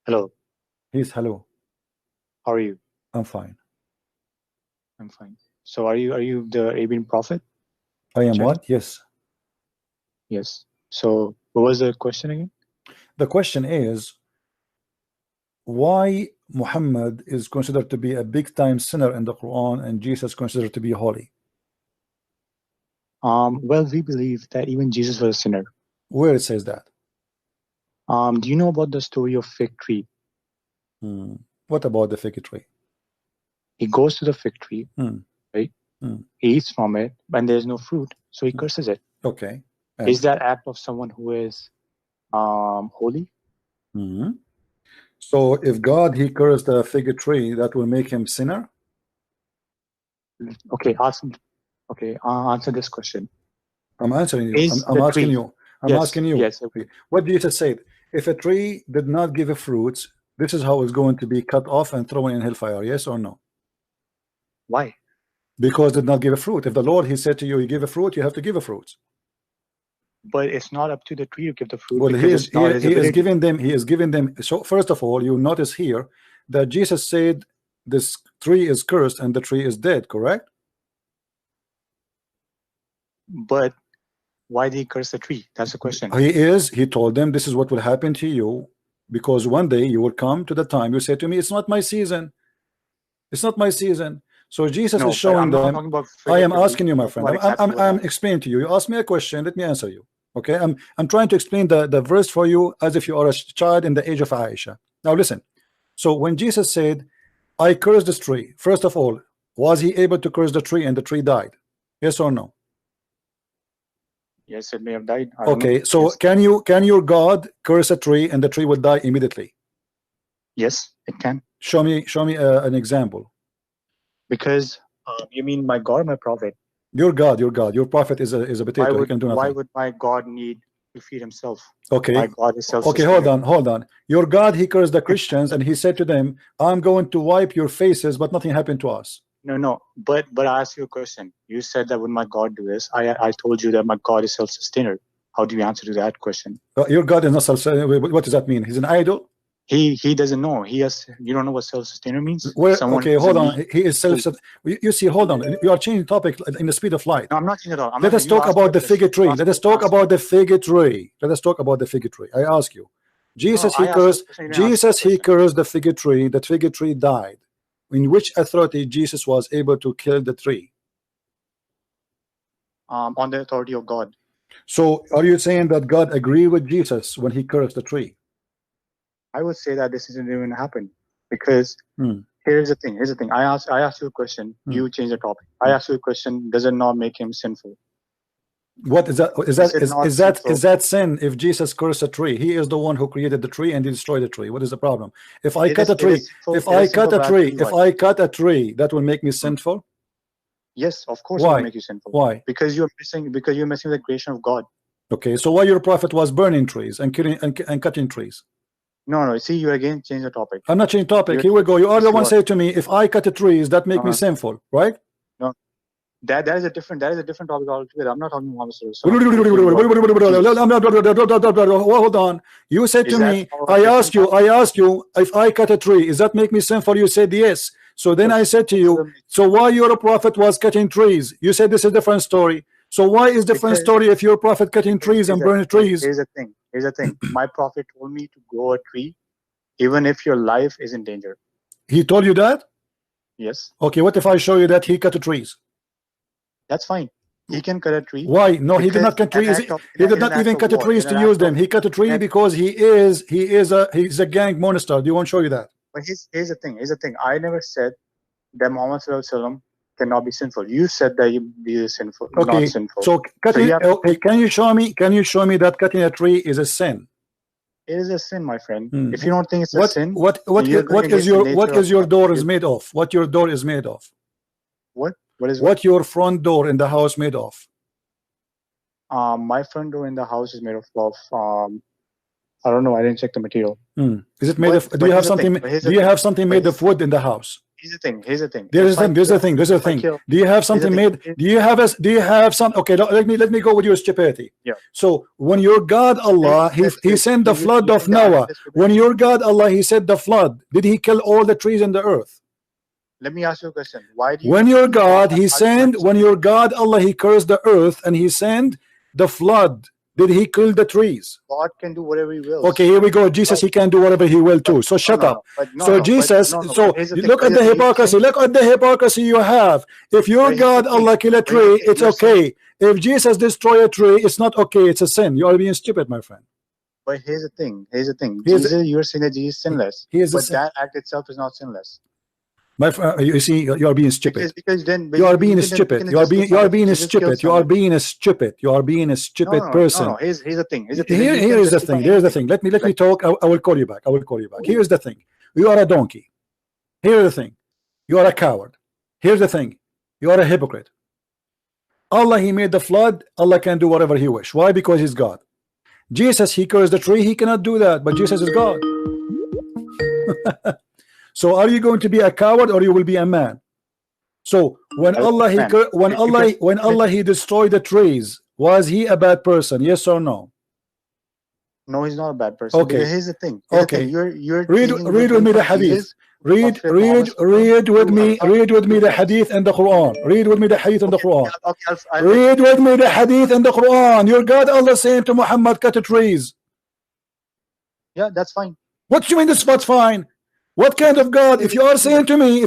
Hello, Yes, hello. how are you? I'm fine. I'm fine. So are you the Arabian prophet? I am Journey? what? Yes. Yes. So what was the question again? The question is why Muhammad is considered to be a big time sinner in the Quran and Jesus considered to be holy. Well, we believe that even Jesus was a sinner. Where it says that? Do you know about the story of fig tree? Hmm. What about the fig tree? He goes to the fig tree, Hmm. right? Hmm. He eats from it, and there's no fruit, so he curses it. Okay. Is And that act of someone who is holy? hmm. So if God he cursed the fig tree, that will make him sinner? Okay, okay, answer this question. I'm answering you. Is I'm the asking tree? you. I'm Yes, asking you. yes, okay. What Jesus said? If a tree did not give a fruit, this is how it's going to be cut off and thrown in hellfire. Yes or no? Why? Because did not give a fruit. If the Lord he said to you, you give a fruit, you have to give a fruit. But it's not up to the tree to give the fruit Well, because it's not his he is ability. giving them. He is giving them. So first of all, you notice here that Jesus said this tree is cursed and the tree is dead. Correct? But why did he curse the tree? That's the question. He is. He told them this is what will happen to you because one day you will come to the time you say to me, "It's not my season. It's not my season." So Jesus is No, but showing I'm not them. talking about I am figuratively. asking you, my I'm talking friend. about exactly what I'm happened. explaining to you. You ask me a question. Let me answer you. Okay. I'm trying to explain the verse for you as if you are a child in the age of Aisha. Now listen. So when Jesus said, "I cursed this tree," first of all, was he able to curse the tree and the tree died? Yes or no? Yes, it may have died. I don't know. Okay. So Yes, can your God curse a tree and the tree will die immediately? yes, it can. Show me an example. Because you mean my God, my prophet? Your God, your prophet is a Why potato. He would can do why nothing. would my God need to feed himself? My Okay. God is Okay, self-sustainer. hold on. Your God, he cursed the Christians and he said to them, "I'm going to wipe your faces, but nothing happened to us." No, no. But I asked you a question. You said that when my God do this, I told you that my God is self-sustainer. How do you answer to that question? Your God is not self. What does that mean? He's an idol. He doesn't know. He has. You don't know what self-sustainer means. Where? Someone Okay, who hold doesn't on. need He is self. food. You see, hold on. You are changing topic in the speed of light. No, I'm not changing at all. I'm Let not. us You talk asked me about a the question. fig You tree. asked Let me us to talk answer. about the fig tree. Let us talk about the fig tree. I ask you. No, Jesus he I asked you a cursed. question. You didn't answer my Jesus he question. cursed the fig tree. The fig tree died. In which authority Jesus was able to kill the tree? On the authority of God. So are you saying that God agreed with Jesus when he cursed the tree? I would say that this isn't even happen because Hmm. here's the thing. Here's the thing. I asked you a question. Hmm. You change the topic. I asked you a question. Does it not make him sinful? What is that? Is it not sinful? Is that sin if Jesus cursed a tree? He is the one who created the tree and he destroyed the tree. What is the problem? If I cut a It tree, is sinful. It is sinful, but I'll tell you if why. I cut a tree, that will make me sinful. Yes, of course it will Why? make you sinful. Why? Because you're missing with the creation of God. Okay, so why your prophet was burning trees and killing and cutting trees? No. See, you again change the topic. I'm not changing topic. You're, Here we go. You are yes, the you one are. say to me, if I cut a trees, that make me sinful, right? No, that is a different topic altogether. I'm not talking about Muhammad Sallallahu Hold on. You said Is to that me, a different topic? I asked you if I cut a tree, is that make me sinful? You said yes. So then I said to you, so why your prophet was cutting trees? You said this is a different story. So why is different story if your prophet cutting trees and burning trees? Here's the thing. Here's the thing. My prophet told me to grow a tree, even if your life is in danger. He told you that? Yes. Okay, what if I show you that he cut the trees? That's fine. He can cut a tree. Why? No, he did not cut trees. He did not even cut the trees to use them. He cut a tree because he's a gang monster. Do you want to show you that? But here's the thing. Here's the thing. I never said that Muhammad Sallallahu Alaihi Wasallam cannot be sinful. You said that he is sinful, Okay, not sinful. so cutting. Okay, can you show me? Can you show me that cutting a tree is a sin? It is a sin, my friend. If you don't think it's a sin, what is your door is made of? What your door is made of? What your front door in the house made of? My front door in the house is made of I don't know. I didn't check the material. Is it made of? Do you have something? Do you have something made of wood in the house? Here's the thing. Here's the thing. There's the thing. Do you have something made? Do you have some? Okay, let me go with your stupidity. Yeah. So when your God Allah, he sent the flood of Noah. When your God Allah, he said the flood, did he kill all the trees in the earth? Let me ask you a question. Why do you? When your God, when your God Allah, he cursed the earth and he sent the flood, did he kill the trees? God can do whatever he will. Okay, here we go. Jesus, he can do whatever he will too. So shut up. So Jesus, look at the hypocrisy. Look at the hypocrisy you have. If your God Allah kill a tree, it's okay. If Jesus destroy a tree, it's not okay. It's a sin. You are being stupid, my friend. But here's the thing. Jesus, you're saying that Jesus is sinless. But that act itself is not sinless. My friend, you see, you are being stupid. Because then you are being stupid. You are being stupid. You are being a stupid. You are being a stupid person. No. Here's the thing. Here is the thing. Here's the thing. Let me talk. I will call you back. Here's the thing. You are a donkey. Here's the thing. You are a coward. Here's the thing. You are a hypocrite. Allah, he made the flood. Allah can do whatever he wish. Why? Because he's God. Jesus, he cursed the tree. He cannot do that. But Jesus is God. So are you going to be a coward or you will be a man? So when Allah he destroyed the trees, was he a bad person? Yes or no? No, he's not a bad person. Okay. Here's the thing. You're read with me the hadith. Read with me the hadith and the Quran. Read with me the hadith and the Quran. Read with me the hadith and the Quran. Your God Allah saying to Muhammad, cut the trees. Yeah, that's fine. What you mean this what's fine? What kind of God? If you are saying to me,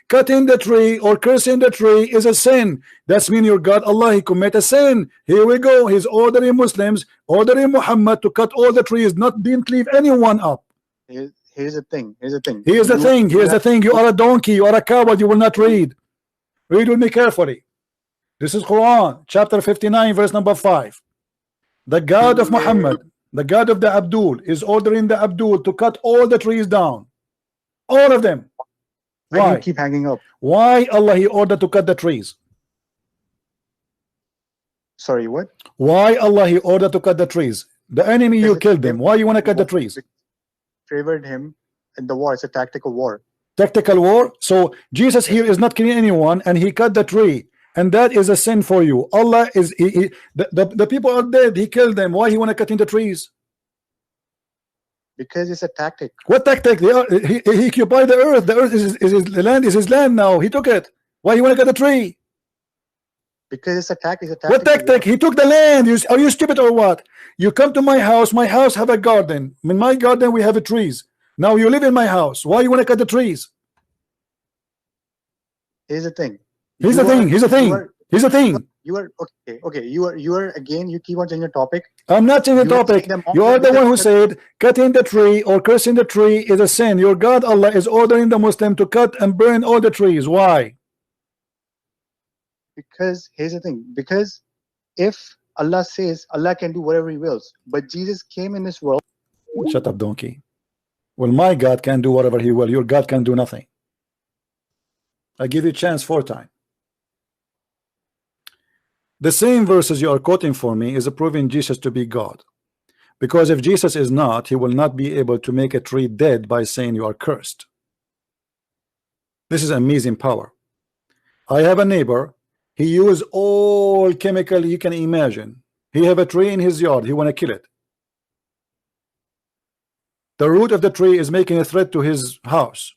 cutting the tree or cursing the tree is a sin, that's mean your God Allah, he commit a sin. Here we go. He's ordering Muslims, ordering Muhammad to cut all the trees, didn't leave anyone up. Here's the thing. You are a donkey. You are a coward. You will not read. Read with me carefully. This is Quran, chapter 59, verse number 5. The God of Muhammad, the God of the Abdul, is ordering the Abdul to cut all the trees down, all of them. Why? Why do you keep hanging up? Why Allah he ordered to cut the trees? Sorry, what? Why Allah he ordered to cut the trees? The enemy, you killed them. Why you want to cut the trees? Favored him in the war. It's a tactical war. Tactical war. So Jesus here is not killing anyone, and he cut the tree, and that is a sin for you. Allah is the people are dead. He killed them. Why he want to cut in the trees? Because it's a tactic. What tactic? He occupied the earth. The earth is his land now. He took it. Why he want to cut the tree? Because it's a tactic. What tactic? He took the land. Are you stupid or what? You come to my house. My house have a garden. In my garden we have trees. Now you live in my house. Why you want to cut the trees? Here's the thing. Here's the thing. You are okay. You are again. You keep on changing the topic. I'm not changing the topic. You are the one who said cutting the tree or cursing the tree is a sin. Your God Allah is ordering the Muslim to cut and burn all the trees. Why? Because here's the thing. Because if Allah says Allah can do whatever he wills, but Jesus came in this world. Shut up, donkey. Well, my God can do whatever he will. Your God can do nothing. I give you a chance 4 times. The same verses you are quoting for me is proving Jesus to be God. Because if Jesus is not, he will not be able to make a tree dead by saying you are cursed. This is amazing power. I have a neighbor. He used all chemical you can imagine. He have a tree in his yard. He want to kill it. The root of the tree is making a threat to his house.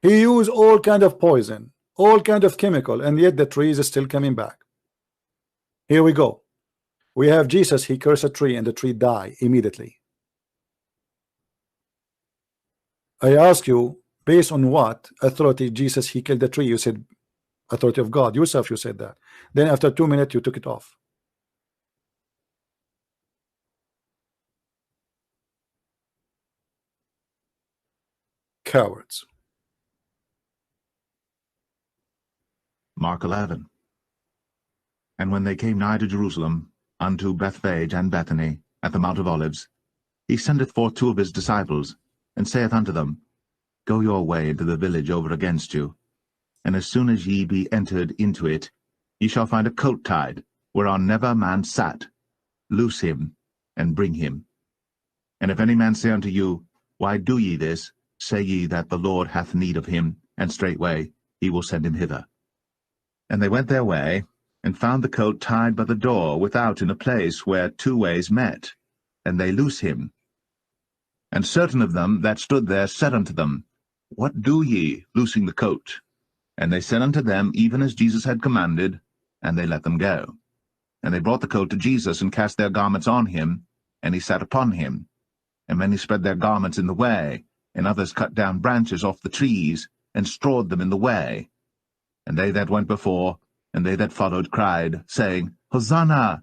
He used all kind of poison, all kind of chemical, and yet the tree is still coming back. Here we go. We have Jesus. He cursed a tree and the tree died immediately. I ask you, based on what authority Jesus he killed the tree? You said authority of God. Yourself you said that. Then after 2 minutes you took it off. Cowards. Mark 11. And when they came nigh to Jerusalem, unto Bethphage and Bethany, at the Mount of Olives, he sendeth forth 2 of his disciples, and saith unto them, Go your way into the village over against you, and as soon as ye be entered into it, ye shall find a colt tied, whereon never man sat. Loose him, and bring him. And if any man say unto you, Why do ye this? Say ye that the Lord hath need of him, and straightway he will send him hither. And they went their way, and found the colt tied by the door without in a place where two ways met, and they loose him. And certain of them that stood there said unto them, What do ye, loosing the colt? And they said unto them even as Jesus had commanded, and they let them go. And they brought the colt to Jesus, and cast their garments on him, and he sat upon him. And many spread their garments in the way, and others cut down branches off the trees, and strawed them in the way. And they that went before, and they that followed, cried, saying, Hosanna!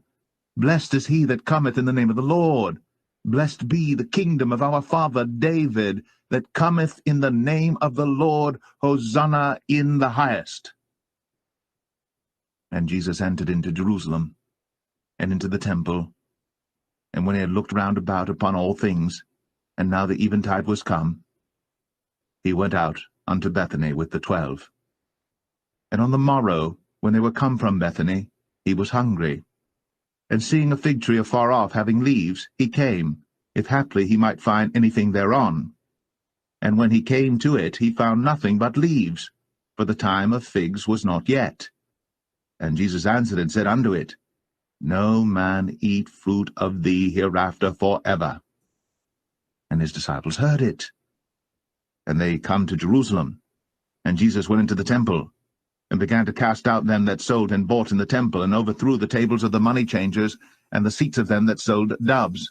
Blessed is he that cometh in the name of the Lord. Blessed be the kingdom of our father David, that cometh in the name of the Lord. Hosanna in the highest. And Jesus entered into Jerusalem, and into the temple. And when he had looked round about upon all things, and now the eventide was come, he went out unto Bethany with the 12. And on the morrow, when they were come from Bethany, he was hungry. And seeing a fig tree afar off having leaves, he came, if haply he might find anything thereon. And when he came to it, he found nothing but leaves, for the time of figs was not yet. And Jesus answered and said unto it, No man eat fruit of thee hereafter forever. And his disciples heard it. And they come to Jerusalem. And Jesus went into the temple, and began to cast out them that sold and bought in the temple, and overthrew the tables of the money changers, and the seats of them that sold doves,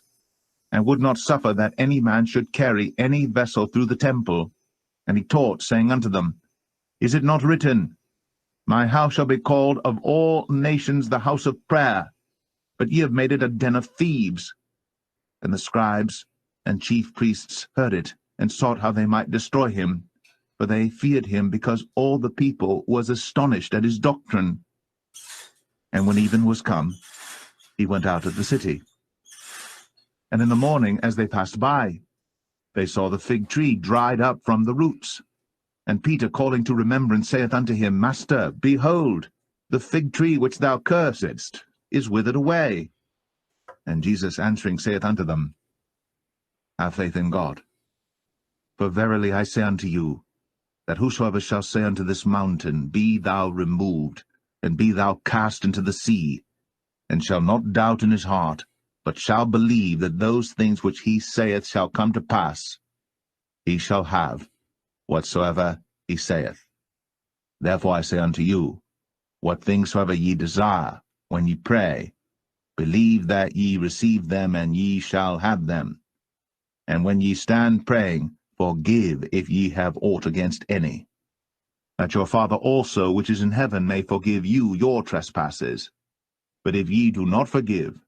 and would not suffer that any man should carry any vessel through the temple. And he taught, saying unto them, Is it not written, My house shall be called of all nations the house of prayer, but ye have made it a den of thieves? And the scribes and chief priests heard it, and sought how they might destroy him, for they feared him, because all the people was astonished at his doctrine. And when even was come, he went out of the city. And in the morning, as they passed by, they saw the fig tree dried up from the roots. And Peter, calling to remembrance, saith unto him, Master, behold, the fig tree which thou cursedst is withered away. And Jesus answering saith unto them, Have faith in God. For verily I say unto you, that whosoever shall say unto this mountain, Be thou removed, and be thou cast into the sea, and shall not doubt in his heart, but shall believe that those things which he saith shall come to pass, he shall have whatsoever he saith. Therefore I say unto you, what things soever ye desire, when ye pray, believe that ye receive them, and ye shall have them. And when ye stand praying, forgive if ye have aught against any, that your Father also which is in heaven may forgive you your trespasses. But if ye do not forgive,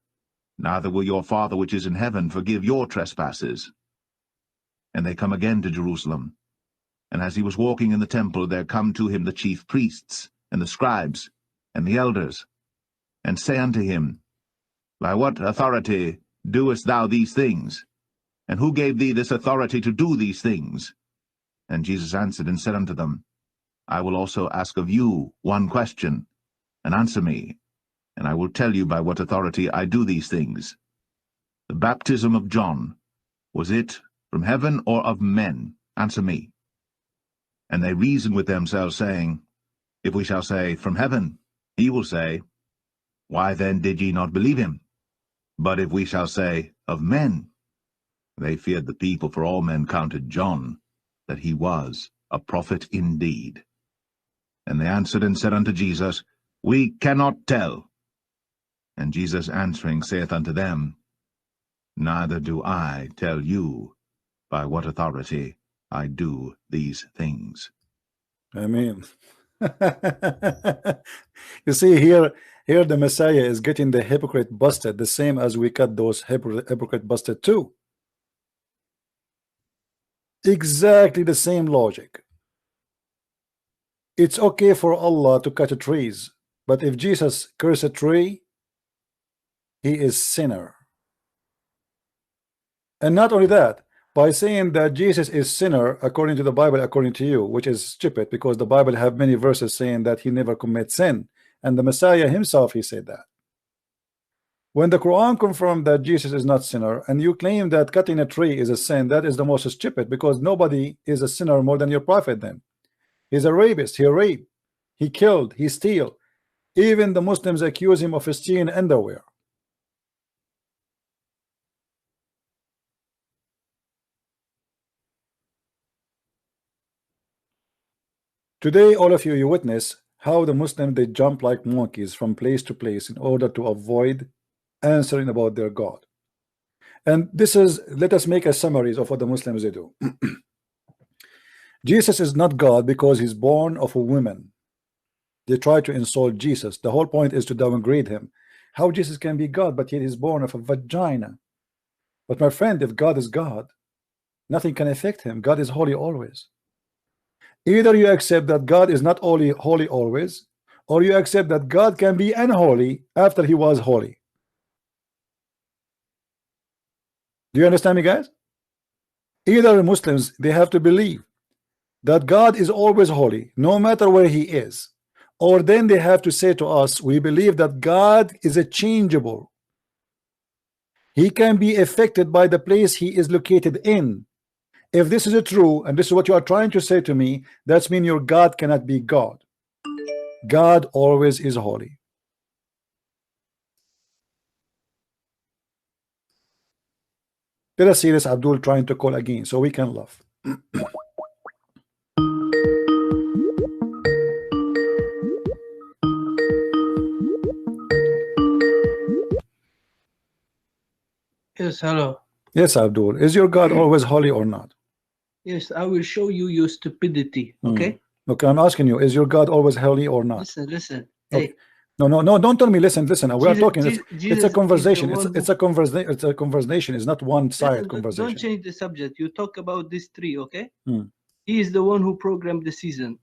neither will your Father which is in heaven forgive your trespasses. And they come again to Jerusalem. And as he was walking in the temple, there come to him the chief priests, and the scribes, and the elders, and say unto him, By what authority doest thou these things? And who gave thee this authority to do these things? And Jesus answered and said unto them, I will also ask of you one question, and answer me, and I will tell you by what authority I do these things. The baptism of John, was it from heaven or of men? Answer me. And they reason with themselves, saying, If we shall say, From heaven, he will say, Why then did ye not believe him? But if we shall say, Of men, they feared the people, for all men counted John, that he was a prophet indeed. And they answered and said unto Jesus, We cannot tell. And Jesus answering saith unto them, Neither do I tell you by what authority I do these things. Amen. You see, here the Messiah is getting the hypocrite busted, the same as we cut those hypocrite busted too. Exactly the same logic. It's okay for Allah to cut trees, but if Jesus curse a tree, he is sinner. And not only that, by saying that Jesus is sinner according to the Bible, according to you, which is stupid, because the Bible have many verses saying that he never commits sin, and the Messiah himself, he said that. When the Quran confirmed that Jesus is not sinner, and you claim that cutting a tree is a sin, that is the most stupid, because nobody is a sinner more than your prophet. Then he's a rapist, he raped, he killed, he steal. Even the Muslims accuse him of stealing underwear. Today, all of you, you witness how the Muslims, they jump like monkeys from place to place in order to avoid answering about their God. And this is, let us make a summary of what the Muslims they do. Jesus is not God because he's born of a woman. They try to insult Jesus. The whole point is to downgrade him. How Jesus can be God, but yet he's born of a vagina? But my friend, if God is God, nothing can affect him. God is holy always. Either you accept that God is not only holy always, or you accept that God can be unholy after he was holy. Do you understand me, guys? Either Muslims, they have to believe that God is always holy, no matter where he is, or then they have to say to us, we believe that God is a changeable. He can be affected by the place he is located in. If this is true, and this is what you are trying to say to me, that means your God cannot be God. God always is holy. Let us see this Abdul trying to call again so we can laugh. Yes, hello. Yes, Abdul. Is your God always holy or not? Yes, I will show you your stupidity. Okay? Okay, I'm asking you, is your God always holy or not? Listen. Okay. Hey. No, don't tell me listen. We are talking. It's a conversation. It's a conversation. It's not one-sided conversation. Don't change the subject. You talk about this tree, okay? He is the one who programmed the season.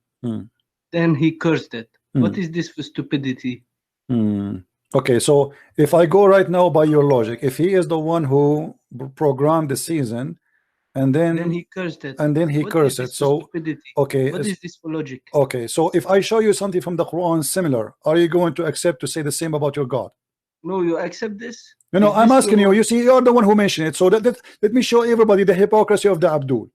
Then he cursed it. What is this for stupidity? Okay, so if I go right now by your logic, if he is the one who programmed the season, and then he cursed it, and then he cursed it, so stupidity? Okay, what is this for logic? Okay, so if I show you something from the Quran similar, are you going to accept to say the same about your God? No, you accept this? No, I'm asking you. You see, you're the one who mentioned it. So let me show everybody the hypocrisy of the Abdul.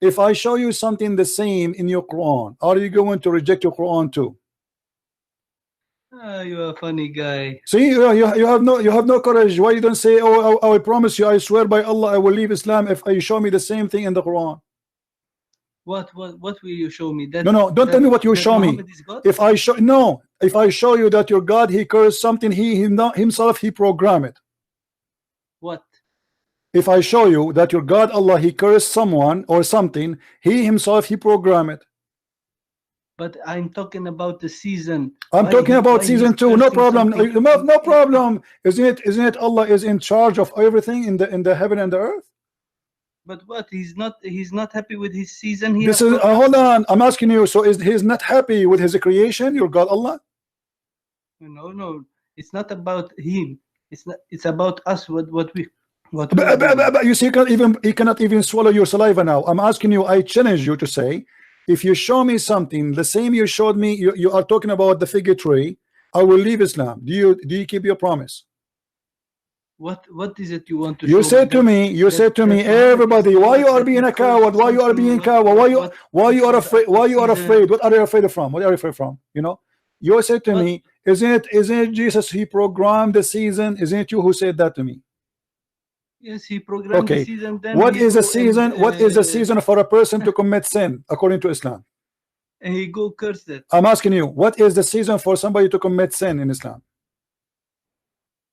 If I show you something the same in your Quran, are you going to reject your Quran too? You're a funny guy. See, you have no courage. Why you don't say, oh, I promise you, I swear by Allah, I will leave Islam if you show me the same thing in the Quran? What will you show me? That, no, don't tell me what you show me. If I show you that your God, he cursed something, he himself he programmed it. What? If I show you that your God Allah, he cursed someone or something, he himself he programmed it. But I'm talking about the season. I'm talking about season 2. No problem. No problem. Isn't it Allah is in charge of everything in the heaven and the earth? But what? He's not happy with his season here. This is hold on. I'm asking you. So he's not happy with his creation, your God Allah? No. It's not about him. It's about us. What you see, he cannot even swallow your saliva now. I'm asking you. I challenge you to say, if you show me something the same you showed me, you are talking about the fig tree, I will leave Islam. Do you keep your promise? What is it you want to you show said to me? You said to me, everybody, why you are being a coward? Why you are being coward? Why you are afraid? Why you are afraid? What are you afraid from? What are you afraid from? You know, you said to me, isn't it Jesus? He programmed the season. Isn't it you who said that to me? Yes, he programmed the season. Then what is a season? What is a season for a person to commit sin according to Islam? And he go curse it. I'm asking you, what is the season for somebody to commit sin in Islam?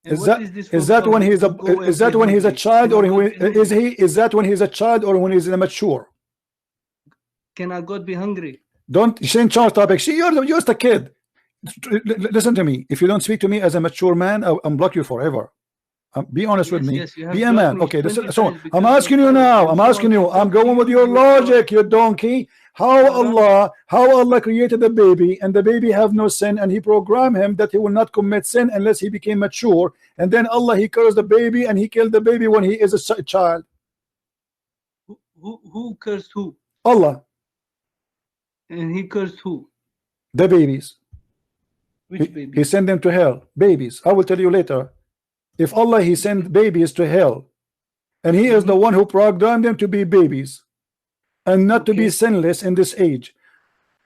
Is that when he's a child, or is that when he's a child, or when he's immature? Cannot God be hungry? Don't change topic. See, you're just a kid. Listen to me. If you don't speak to me as a mature man, I'll block you forever. Be honest with me. Be a man. Okay, so I'm asking you now. I'm going with your logic, you donkey. How Allah created the baby, and the baby have no sin, and he programmed him that he will not commit sin unless he became mature, and then Allah he cursed the baby and he killed the baby when he is a child. Who cursed who? Allah. And he cursed who? The babies. Which baby? He sent them to hell. Babies. I will tell you later. if Allah he sent babies to hell, and he is the one who programmed them to be babies and not to be sinless in this age,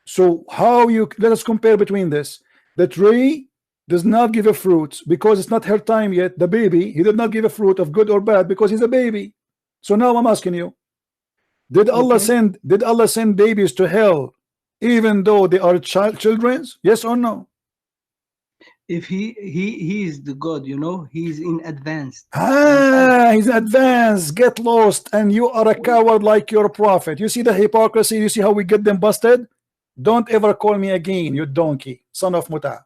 so how you let us compare between this? The tree does not give a fruit because it's not her time yet. The baby, he did not give a fruit of good or bad because he's a baby. So now I'm asking you, did Allah send babies to hell even though they are children's? Yes or no? If he is the God, you know, he's in advance. He's advanced. Get lost, and you are a coward like your prophet. You see the hypocrisy? You see how we get them busted? Don't ever call me again, you donkey, son of Muta.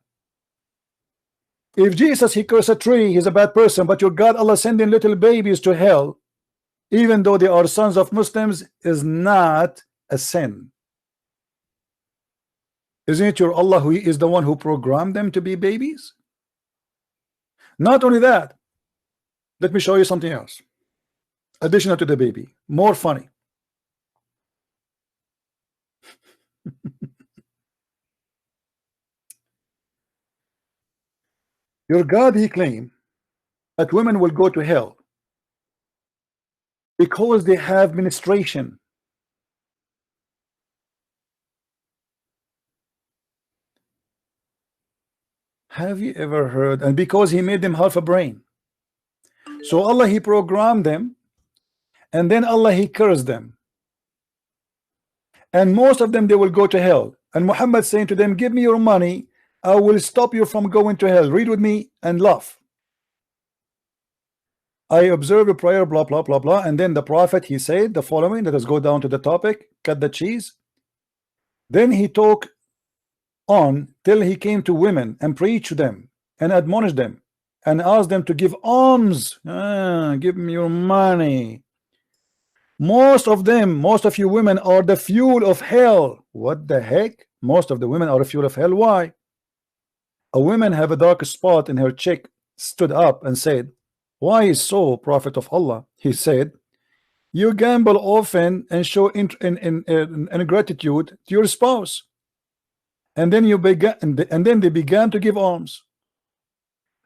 If Jesus he cursed a tree, he's a bad person, but your God Allah sending little babies to hell even though they are sons of Muslims is not a sin. Isn't it your Allah who is the one who programmed them to be babies? Not only that, let me show you something else additional to the baby, more funny. Your God he claimed that women will go to hell because they have menstruation. Have you ever heard? And because he made them half a brain, so Allah he programmed them, and then Allah he cursed them, and most of them they will go to hell. And Muhammad saying to them, give me your money, I will stop you from going to hell. Read with me and laugh. I observe a prayer, blah blah blah blah, and then the prophet he said the following. Let us go down to the topic, cut the cheese. Then he talked on till he came to women and preached to them and admonished them and asked them to give alms. Give me your money. Most of them, most of you women are the fuel of hell. What the heck? Most of the women are the fuel of hell. Why? A woman have a dark spot in her cheek, stood up and said, why so, Prophet of Allah? He said, you gamble often and show ingratitude to your spouse. And then they began to give alms.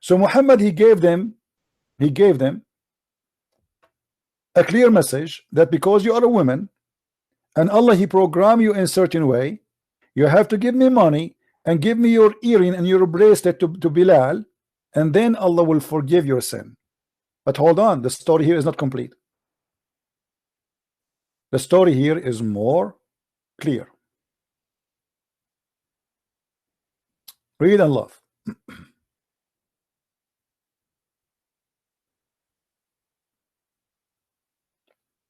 So Muhammad he gave them a clear message that because you are a woman and Allah he programmed you in a certain way, you have to give me money and give me your earring and your bracelet to Bilal, and then Allah will forgive your sin. But hold on, the story here is not complete. The story here is more clear. Read and love.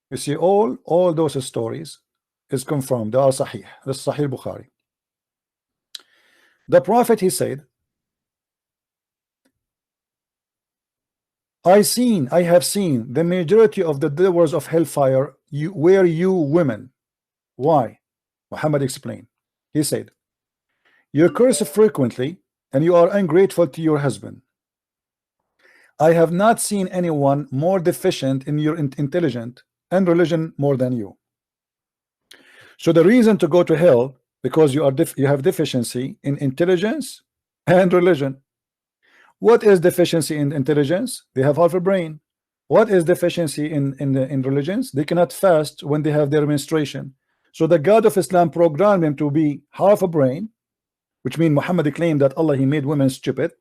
You see, all those stories is confirmed. They are Sahih. The Sahih Bukhari. The Prophet he said, I have seen the majority of the doors of hellfire were you women. Why? Muhammad explained. He said, you curse frequently and you are ungrateful to your husband. I have not seen anyone more deficient in your intelligence and religion more than you. So the reason to go to hell because you have deficiency in intelligence and religion. What is deficiency in intelligence? They have half a brain. What is deficiency in religions? They cannot fast when they have their menstruation. So the God of Islam programmed them to be half a brain, which means Muhammad claimed that Allah he made women stupid,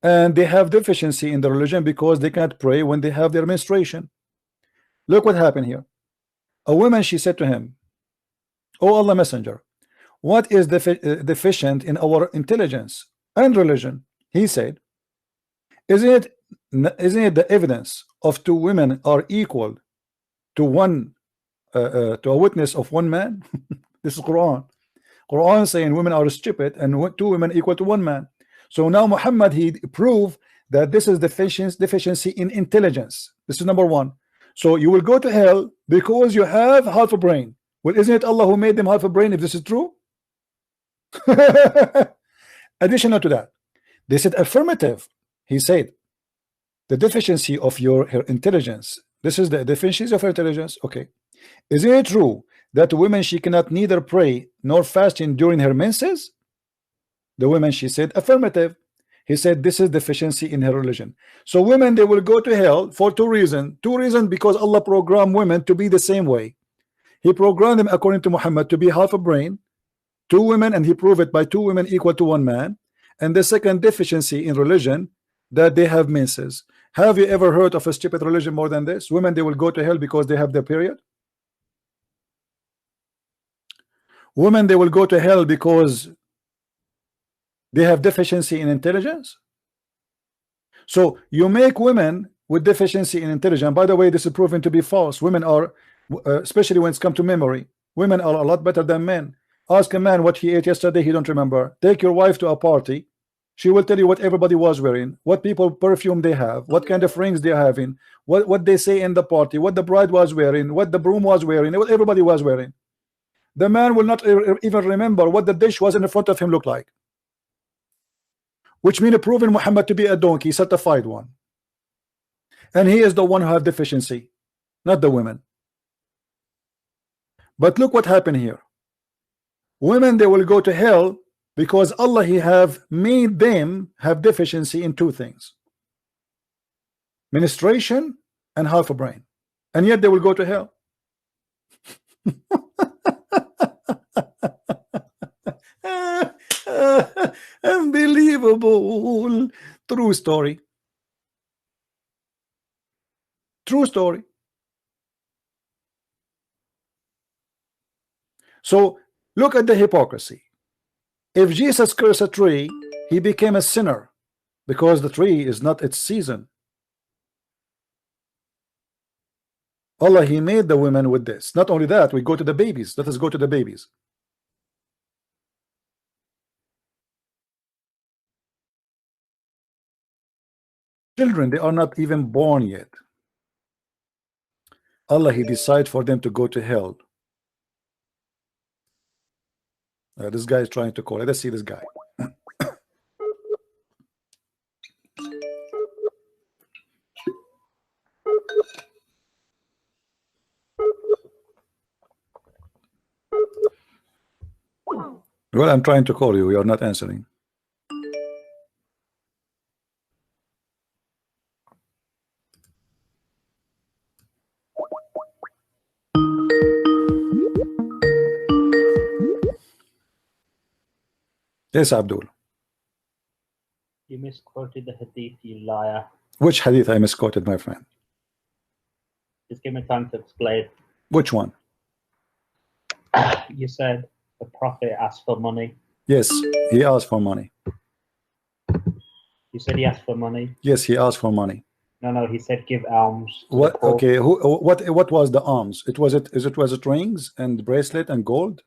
and they have deficiency in the religion because they cannot pray when they have their menstruation. Look what happened here. A woman she said to him, "O Allah Messenger, what is deficient in our intelligence and religion?" He said, Isn't it the evidence of two women are equal to to a witness of one man? This is Quran saying women are stupid and two women equal to one man. So now Muhammad he proved that this is deficiency in intelligence. This is number one. So you will go to hell because you have half a brain. Well, isn't it Allah who made them half a brain if this is true? Additional to that, they said affirmative. He said the deficiency of her intelligence. This is the deficiency of her intelligence. Okay, isn't it true that the woman she cannot neither pray nor fasting during her menses? The woman she said affirmative. He said this is deficiency in her religion. So women, they will go to hell for two reasons. Because Allah programmed women to be the same way. He programmed them according to Muhammad to be half a brain, two women, and he proved it by two women equal to one man. And the second deficiency in religion, that they have menses. Have you ever heard of a stupid religion more than this? Women, they will go to hell because they have their period. Women, they will go to hell because they have deficiency in intelligence. So you make women with deficiency in intelligence. By the way, this is proven to be false. Women are, especially when it's come to memory, women are a lot better than men. Ask a man what he ate yesterday, he don't remember. Take your wife to a party, she will tell you what everybody was wearing, what people perfume they have, what kind of rings they're having, what they say in the party, what the bride was wearing, what the broom was wearing, what everybody was wearing. The man will not even remember what the dish was in front of him looked like. Which means proving Muhammad to be a donkey, certified one. And he is the one who have deficiency, not the women. But look what happened here. Women, they will go to hell because Allah, he have made them have deficiency in two things: menstruation and half a brain, and yet they will go to hell. Unbelievable. True story. True story. So look at the hypocrisy. If Jesus cursed a tree, he became a sinner because the tree is not its season. Allah, he made the women with this. Not only that, we go to the babies. Let us go to the babies. Children, they are not even born yet. Allah, he decided for them to go to hell. This guy is trying to call. Let us see this guy. Well, I'm trying to call you. You are not answering. Yes, Abdul. You misquoted the hadith, you liar. Which hadith I misquoted, my friend? Just give me time to explain. Which one? You said the prophet asked for money. Yes, he asked for money. You said he asked for money. Yes, he asked for money. No, he said give alms. What? Okay, what was the alms? Was it rings and bracelet and gold?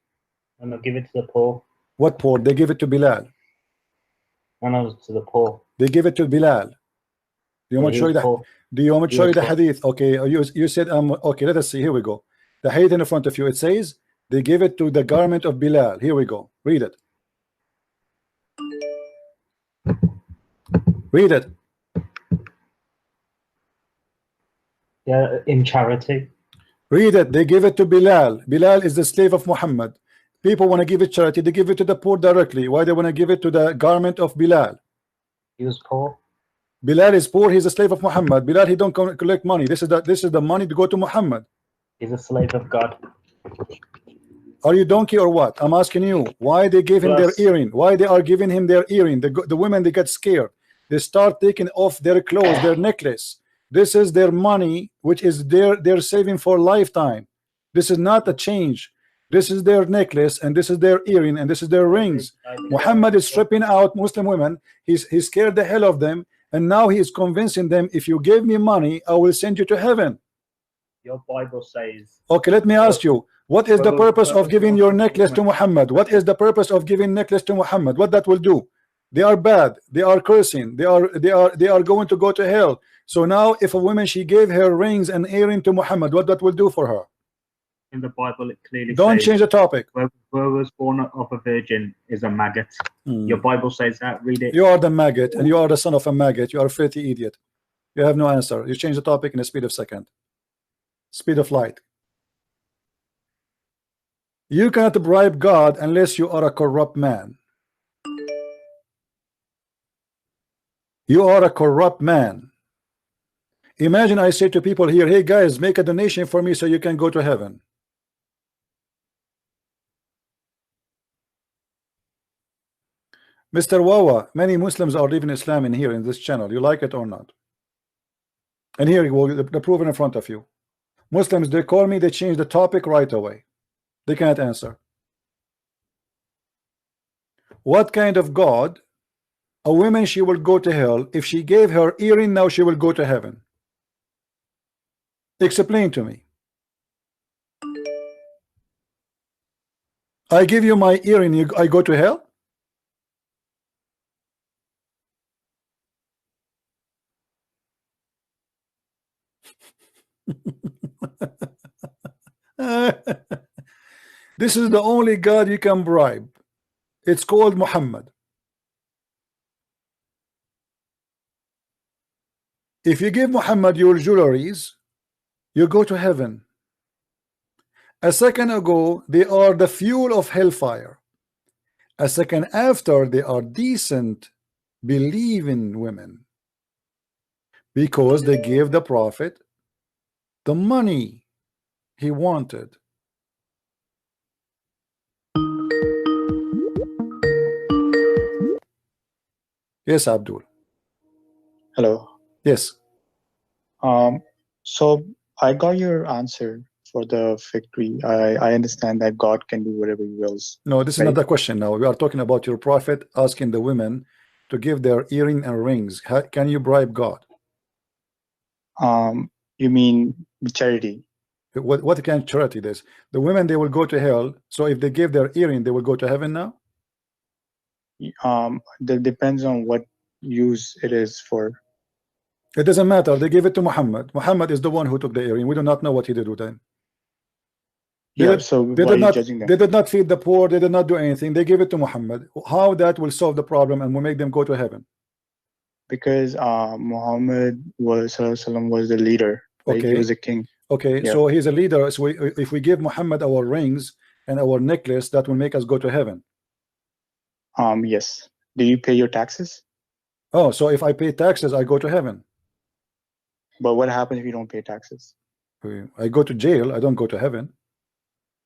No, give it to the poor. What poor? They give it to Bilal. No, to the poor. They give it to Bilal. Do you want me to show you the? Do you want me to show you the hadith? Okay, you said okay. Let us see. Here we go. The hadith in front of you. It says they give it to the garment of Bilal. Here we go. Read it. Read it. Yeah, in charity. Read it. They give it to Bilal. Bilal is the slave of Muhammad. People want to give it charity. They give it to the poor directly. Why they want to give it to the garment of Bilal? He was poor. Bilal is poor. He's a slave of Muhammad. Bilal, he don't collect money. This is the money to go to Muhammad. He's a slave of God. Are you donkey or what? I'm asking you. Why they gave him their earring? Why they are giving him their earring? The women, they get scared. They start taking off their clothes, their necklace. This is their money, which is they're saving for lifetime. This is not a change. This is their necklace, and this is their earring, and this is their rings. Muhammad is stripping out Muslim women. He scared the hell of them, and now he is convincing them, if you give me money, I will send you to heaven. Your Bible says. Okay, let me ask you, what is the purpose of giving your necklace to Muhammad? What is the purpose of giving necklace to Muhammad? What that will do? They are bad. They are cursing. They are going to go to hell. So now, if a woman, she gave her rings and earring to Muhammad, what that will do for her? In the Bible, it clearly don't says, change the topic. Whoever was born of a virgin is a maggot. Your Bible says that. Read it. You are the maggot, and you are the son of a maggot. You are a filthy idiot. You have no answer. You change the topic in the speed of second. Speed of light. You cannot bribe God unless you are a corrupt man. You are a corrupt man. Imagine I say to people here, hey guys, make a donation for me so you can go to heaven. Mr. Wawa, many Muslims are leaving Islam in here in this channel. You like it or not? And here you will the proof in front of you. Muslims, they call me, they change the topic right away. They cannot answer. What kind of God? A woman, she will go to hell. If she gave her earring, now she will go to heaven. Explain to me. I give you my earring, I go to hell? This is the only God you can bribe. It's called Muhammad. If you give Muhammad your jewelries, you go to heaven. A second ago, they are the fuel of hellfire. A second after, they are decent, believing women, because they gave the Prophet the money he wanted. Yes, Abdul. Hello. Yes. So I got your answer for the fig tree. I understand that God can do whatever he wills. No, this is not the question now. We are talking about your prophet asking the women to give their earring and rings. Can you bribe God? You mean charity? What kind of charity this? The women, they will go to hell. So if they give their earring, they will go to heaven now? That depends on what use it is for. It doesn't matter. They gave it to Muhammad. Muhammad is the one who took the earring. We do not know what he did with them. So why are you judging them? They did not feed the poor. They did not do anything. They gave it to Muhammad. How that will solve the problem and will make them go to heaven? Because Muhammad was the leader. Right? Okay. He was a king. Okay, Yeah. so he's a leader. So if we give Muhammad our rings and our necklace, that will make us go to heaven. Yes. Do you pay your taxes? Oh, so if I pay taxes, I go to heaven. But what happens if you don't pay taxes? I go to jail. I don't go to heaven.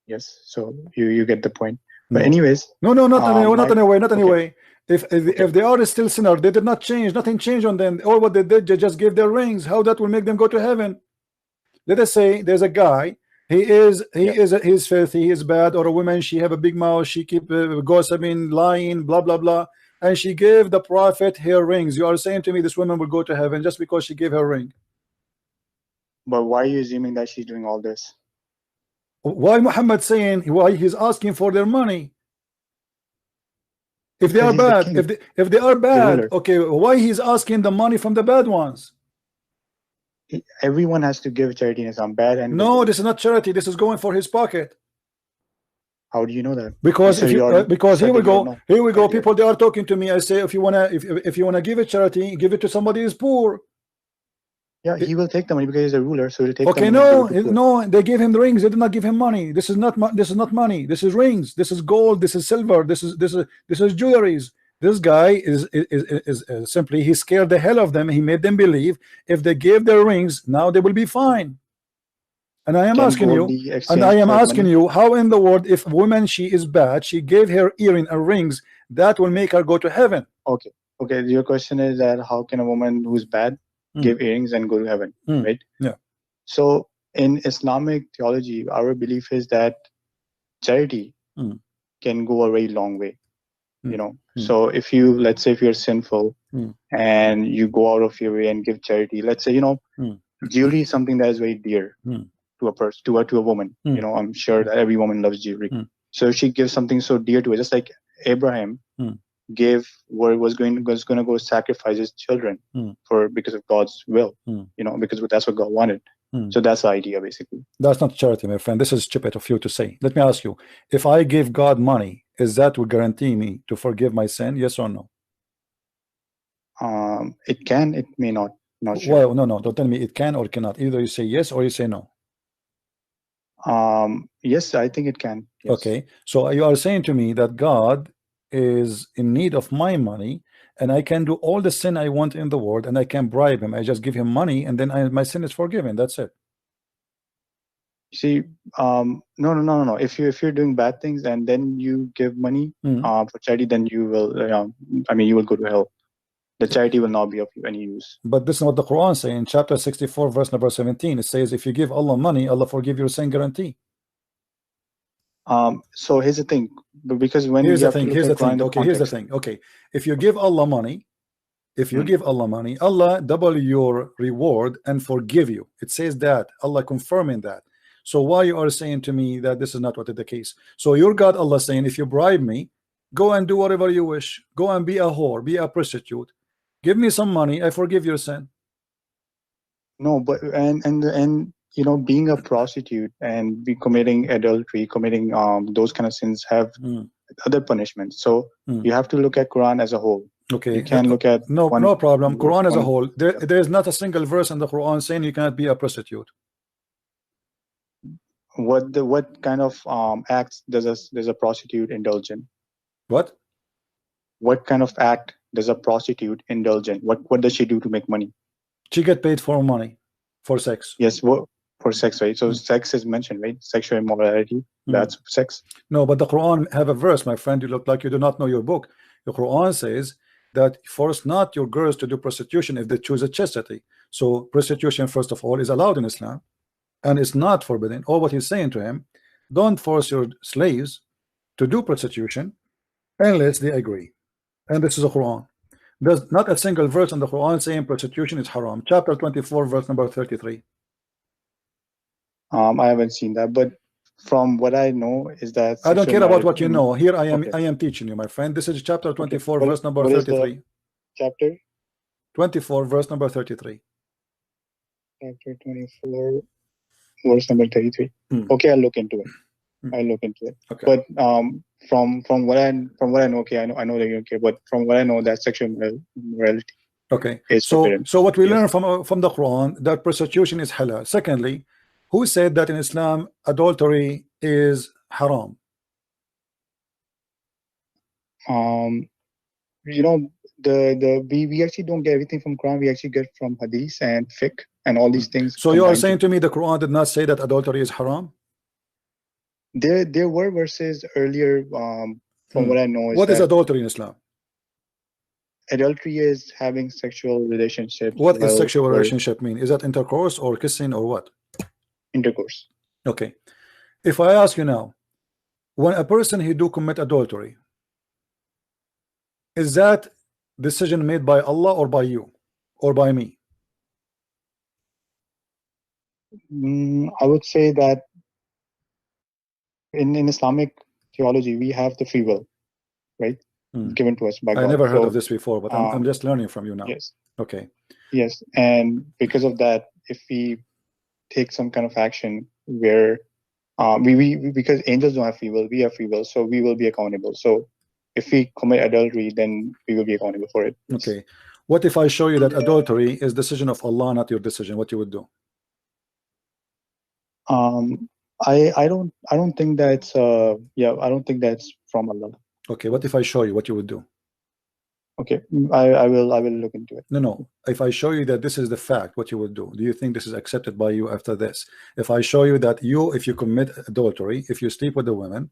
Yes. So you get the point. But anyways. No, not anyway. If they are still sinner, they did not change. Nothing changed on them. All what they did, they just gave their rings. How that will make them go to heaven? Let us say there's a guy. He's filthy. He is bad. Or a woman. She have a big mouth. She keep gossiping, lying, blah blah blah. And she gave the prophet her rings. You are saying to me this woman will go to heaven just because she gave her ring? But why are you assuming that she's doing all this? Why Muhammad saying why he's asking for their money? If they are bad, if they are bad, okay, why he's asking the money from the bad ones? Everyone has to give charity in Islam, bad and no, good. This is not charity. This is going for his pocket. How do you know that? Because here we go. Right. People, they are talking to me. I say, if you wanna give it charity, give it to somebody who's poor. Yeah, he will take the money because he's a ruler, so he'll take. Okay, no, they gave him the rings. They did not give him money. This is not money. This is rings. This is gold. This is silver. This is jewelries. This guy is simply, he scared the hell of them. He made them believe if they gave their rings, now they will be fine. And I am asking you, how in the world, if woman she is bad, she gave her earring and rings, that will make her go to heaven? Okay. Your question is that how can a woman who's bad give earrings and go to heaven, right? Yeah. So in Islamic theology, our belief is that charity can go a very long way. You know, so if you, let's say if you're sinful and you go out of your way and give charity, let's say, jewelry is something that is very dear to a person, to a woman. I'm sure that every woman loves jewelry. So if she gives something so dear to her, just like Abraham gave what was going to go sacrifice his children because of God's will, because that's what God wanted. So that's the idea, basically. That's not charity, my friend. This is stupid of you to say. Let me ask you, if I give God money, is that will guarantee me to forgive my sin? Yes or no? It can, it may not. Not sure. Well, no, don't tell me it can or cannot. Either you say yes or you say no. Yes, I think it can. Yes. Okay, so you are saying to me that God is in need of my money, and I can do all the sin I want in the world, and I can bribe him. I just give him money, and then my sin is forgiven. That's it. See, no. If you're doing bad things and then you give money for charity, then you will, you will go to hell. The charity will not be of any use. But this is what the Quran says in chapter 64, verse number 17. It says, if you give Allah money, Allah forgive your sin guarantee. So here's the thing, because when here's you the thing, okay, if you give Allah money, Allah double your reward and forgive you. It says that, Allah confirming that. So why you are saying to me that this is not what is the case? So your God, Allah, saying, if you bribe me, go and do whatever you wish, go and be a whore, be a prostitute, give me some money, I forgive your sin. No, but and being a prostitute and be committing adultery, committing those kind of sins have other punishments. So you have to look at Quran as a whole. Okay, you can't look at no problem. Quran as a whole. There is not a single verse in the Quran saying you cannot be a prostitute. What kind of acts does a prostitute indulge in? What kind of act does a prostitute indulge in? What does she do to make money? She get paid for money, for sex. Yes, for sex, right? So sex is mentioned, right? Sexual immorality, that's sex. No, but the Quran have a verse, my friend. You look like you do not know your book. The Quran says that force not your girls to do prostitution if they choose a chastity. So prostitution, first of all, is allowed in Islam, and it's not forbidden. Or what he's saying to him, don't force your slaves to do prostitution unless they agree. And this is the Quran. There's not a single verse in the Quran saying prostitution is haram. Chapter 24, verse number 33. I haven't seen that, but from what I know is that I don't care about what you know. Here I am teaching you, my friend. This is chapter 24, verse number 33. Chapter 24, verse number 33. Chapter 24, verse number 33. Okay, I'll look into it. Okay. But from what I know, okay, I know that you're okay, but from what I know, that sexual morality. Okay. Is forbidden. So what we learn from the Quran, that prostitution is halal. Secondly, who said that in Islam adultery is haram? We actually don't get everything from Quran. We actually get from hadith and fiqh and all these things. So you are saying to me the Quran did not say that adultery is haram? There were verses earlier, from what I know. What is adultery in Islam? Adultery is having sexual relationships. What does sexual relationship mean? Is that intercourse or kissing or what? Intercourse. Okay. If I ask you now, when a person he do commit adultery, is that decision made by Allah or by you or by me? I would say that in Islamic theology we have the free will, right? Given to us by God. I never heard of this before, but I'm just learning from you now. Yes. Okay. Yes, and because of that, if we take some kind of action where because angels don't have free will, we have free will, so we will be accountable. So if we commit adultery, then we will be accountable for it. Okay. What if I show you that adultery is decision of Allah, not your decision? What you would do? I don't think that's I don't think that's from Allah. Okay. What if I show you what you would do? Okay, I will look into it. No. If I show you that this is the fact, what you would do? Do you think this is accepted by you after this? If I show you that if you commit adultery, if you sleep with a woman,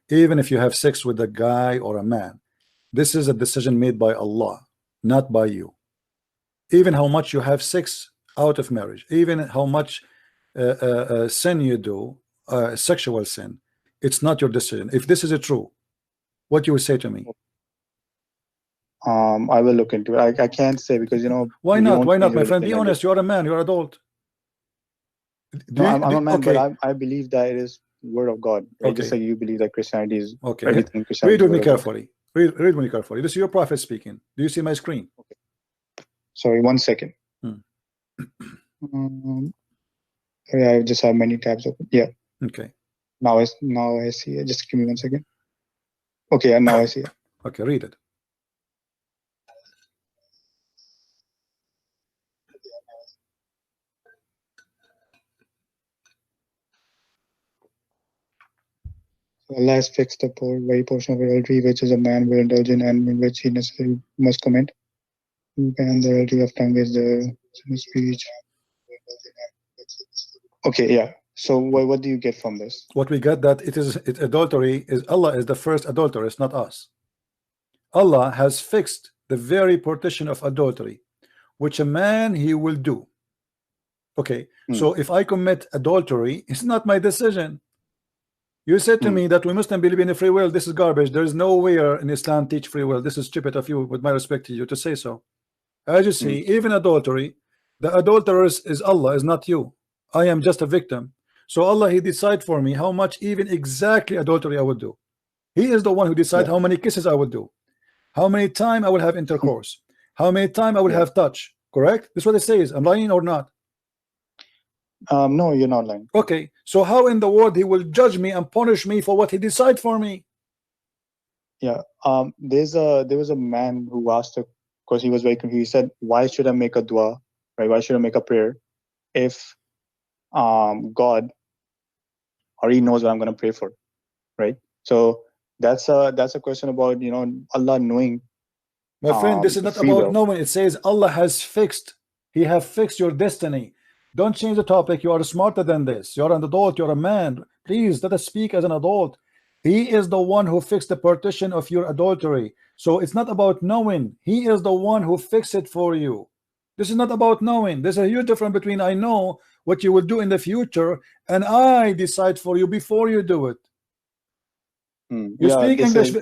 even if you have sex with a guy or a man, this is a decision made by Allah, not by you. Even how much you have sex out of marriage, even how much sin you do, sexual sin, it's not your decision. If this is true, what you would say to me? I will look into it. I can't say because why not, my friend? Be honest. You are a man, you're an adult. I'm a man, okay. But I believe that it is word of God, right? Okay. Just like you believe that Christianity is okay. Everything Read with me carefully. Read with me carefully. This is your prophet speaking. Do you see my screen? Okay. Sorry, 1 second. I just have many tabs open. Yeah. Okay. Now I see it. Just give me 1 second. Okay, and now I see it. Okay, read it. Allah has fixed the very portion of adultery which is a man will indulge in and in which he necessarily must commit. And the adultery of tongue is the speech. Okay, yeah. So what do you get from this? What we get that adultery is Allah is the first adulteress, not us. Allah has fixed the very partition of adultery, which a man he will do. Okay, so if I commit adultery, it's not my decision. You said to me that we Muslims believe in a free will. This is garbage. There is nowhere in Islam teach free will. This is stupid of you, with my respect to you, to say so. As you see, even adultery, the adulteress is Allah, is not you. I am just a victim. So Allah, he decide for me how much, even exactly adultery I would do. He is the one who decide how many kisses I would do, how many time I will have intercourse, how many time I will have touch. Correct? This is what it says. I'm lying or not? No, you're not lying. Okay, so how in the world he will judge me and punish me for what he decide for me? Yeah. There was a man who asked her, because he was very confused. He said, why should I make a dua, right? Why should I make a prayer if God already knows what I'm going to pray for, right? So that's a question about, you know, Allah knowing. My friend, this is not about knowing. It says Allah has fixed. He have fixed your destiny. Don't change the topic. You are smarter than this. You're an adult. You're a man. Please let us speak as an adult. He is the one who fixed the partition of your adultery. So it's not about knowing. He is the one who fixed it for you. This is not about knowing. There's a huge difference between I know what you will do in the future and I decide for you before you do it. You speak English.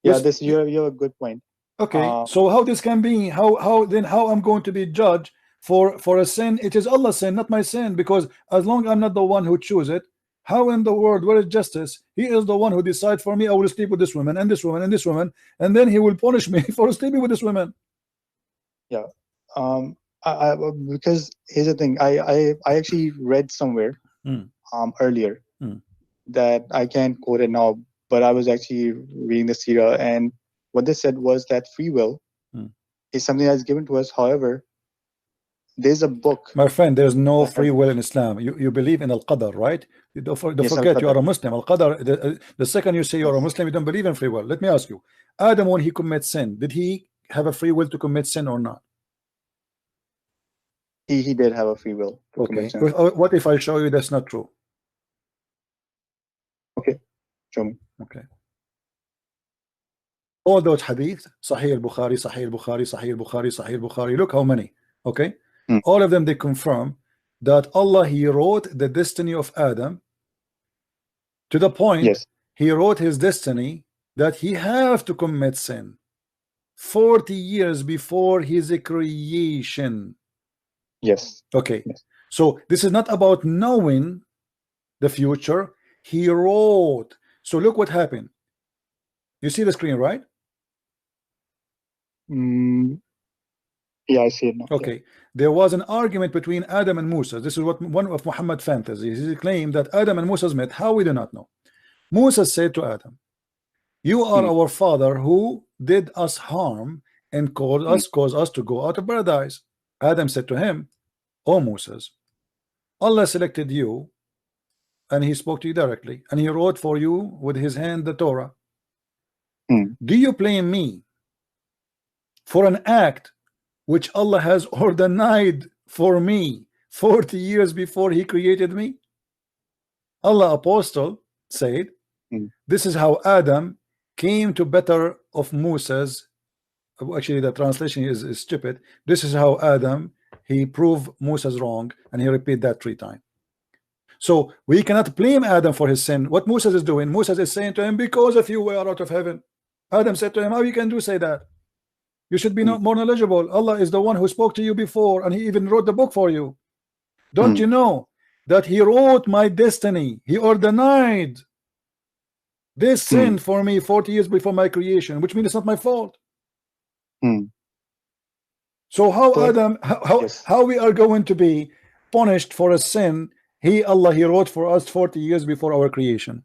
You have a good point. Okay, so how this can be? How I'm going to be judged for a sin? It is Allah's sin, not my sin, because as long as I'm not the one who choose it, how in the world, where is justice? He is the one who decides for me. I will sleep with this woman and this woman and this woman, and then he will punish me for sleeping with this woman. Yeah. Because here's the thing. I actually read somewhere earlier that I can't quote it now, but I was actually reading the Sirah, and what they said was that free will is something that's given to us. However, there's a book. My friend, there's no free will in Islam. You believe in Al-Qadar, right? Don't forget you are a Muslim. Al-Qadar, the second you say you're a Muslim, you don't believe in free will. Let me ask you, Adam, when he commits sin, did he have a free will to commit sin or not? He did have a free will. Okay. What if I show you that's not true? Okay. Show me. Okay. All those hadith, Sahih al-Bukhari, Sahih al-Bukhari, Sahih al-Bukhari, Sahih al-Bukhari, look how many. Okay. All of them, they confirm that Allah, he wrote the destiny of Adam to the point he wrote his destiny that he have to commit sin 40 years before his creation. Yes. Okay. So this is not about knowing the future. He wrote. So look what happened. You see the screen, right? Yeah, I see it now. Okay. There was an argument between Adam and Musa. This is what one of Muhammad fantasies. He claimed that Adam and Musa met. How we do not know. Musa said to Adam, you are our father who did us harm and caused us to go out of paradise. Adam said to him, oh Moses, Allah selected you and he spoke to you directly and he wrote for you with his hand the Torah. Do you blame me for an act which Allah has ordained for me 40 years before he created me? Allah apostle said, this is how Adam came to better of Moses. Actually, the translation is stupid. This is how Adam, he proved Moses wrong, and he repeat that 3 times. So we cannot blame Adam for his sin. What Moses is doing, Moses is saying to him, because of you we are out of heaven. Adam said to him, how you can say that? You should be more knowledgeable. Allah is the one who spoke to you before, and he even wrote the book for you. Don't you know that he wrote my destiny? He ordained this sin for me 40 years before my creation, which means it's not my fault. So how Adam, how we are going to be punished for a sin Allah, he wrote for us 40 years before our creation?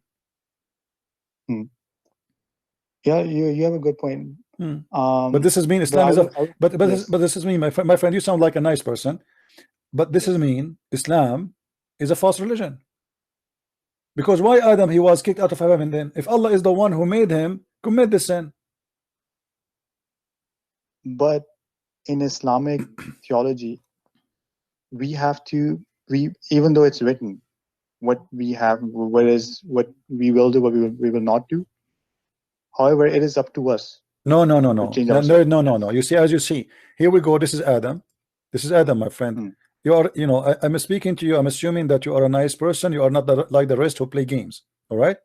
Yeah, you have a good point. But this is mean Islam is a, but this is mean, my friend, you sound like a nice person, but this is mean Islam is a false religion. Because why Adam, he was kicked out of heaven then? If Allah is the one who made him commit the sin. But in Islamic theology, we have to, even though it's written, what we have, what we will do, what we will not do. However, it is up to us. No. You see, as you see, here we go. This is Adam. This is Adam, my friend. You are, I'm speaking to you. I'm assuming that you are a nice person. You are not like the rest who play games. All right.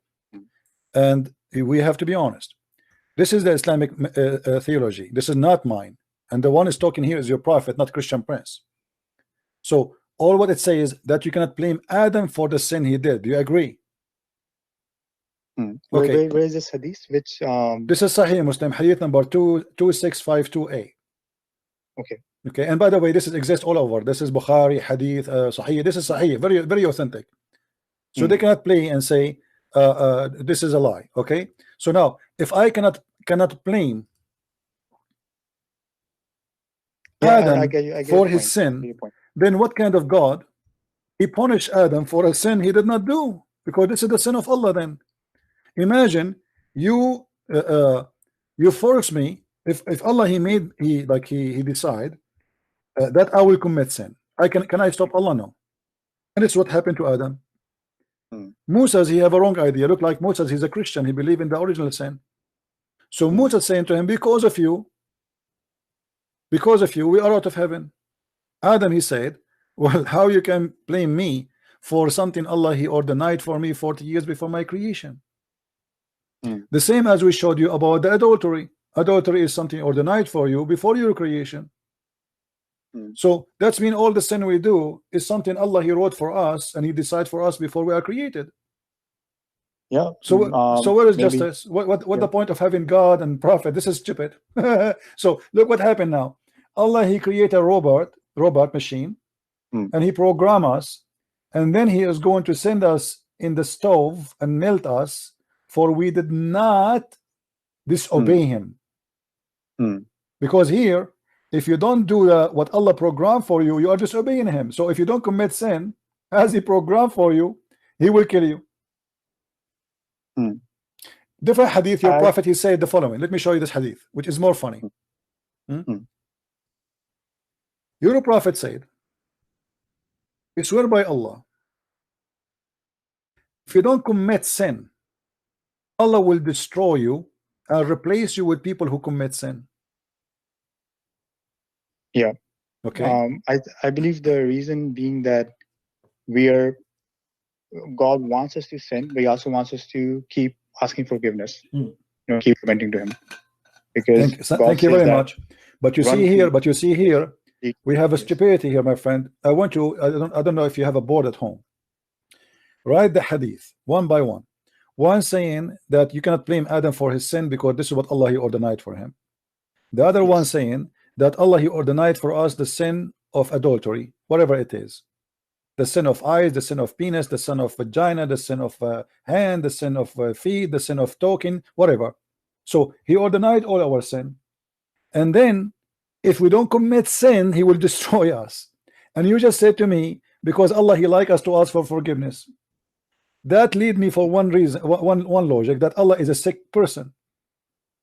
And we have to be honest. This is the Islamic theology. This is not mine. And the one is talking here is your prophet, not Christian Prince. So all what it says is that you cannot blame Adam for the sin he did. Do you agree? Okay. Where is this hadith? Which this is Sahih Muslim, hadith number 2652a. Okay. And by the way, this exists all over. This is Bukhari, hadith, Sahih. This is Sahih, very, very authentic. So they cannot play and say this is a lie. Okay. So now, if I cannot blame Adam I get for his sin, then what kind of God he punished Adam for a sin he did not do? Because this is the sin of Allah. Then imagine you force me, if Allah he decide that I will commit sin, can I stop Allah? No. And it's what happened to Adam. Musa, he have a wrong idea. Look like Musa, he's a Christian, he believe in the original sin. So Musa saying to him, because of you we are out of heaven. Adam, he said, well, how you can blame me for something Allah he ordained for me 40 years before my creation? The same as we showed you about the adultery. Adultery is something ordained for you before your creation. So that's mean all the sin we do is something Allah he wrote for us and he decided for us before we are created. Yeah. So where is justice? What the point of having God and prophet? This is stupid. So look what happened now. Allah he created a robot machine, and he program us, and then he is going to send us in the stove and melt us, for we did not disobey him. Because here, if you don't do what Allah programmed for you, you are disobeying him. So if you don't commit sin as he programmed for you, he will kill you. Different hadith, your prophet he said the following. Let me show you this hadith, which is more funny. Your prophet said, I swear by Allah, if you don't commit sin, Allah will destroy you and replace you with people who commit sin. Yeah. Okay. I believe the reason being that God wants us to sin, but he also wants us to keep asking forgiveness. Keep repenting to him. Because thank you very much. But you see here, we have a stupidity here, my friend. I don't know if you have a board at home. Write the hadith one by one. One saying that you cannot blame Adam for his sin because this is what Allah he ordained for him. The other one saying that Allah he ordained for us the sin of adultery, whatever it is. The sin of eyes, the sin of penis, the sin of vagina, the sin of hand, the sin of feet, the sin of talking, whatever. So he ordained all our sin. And then if we don't commit sin, he will destroy us. And you just said to me, because Allah he like us to ask for forgiveness. That lead me for one reason, one logic, that Allah is a sick person.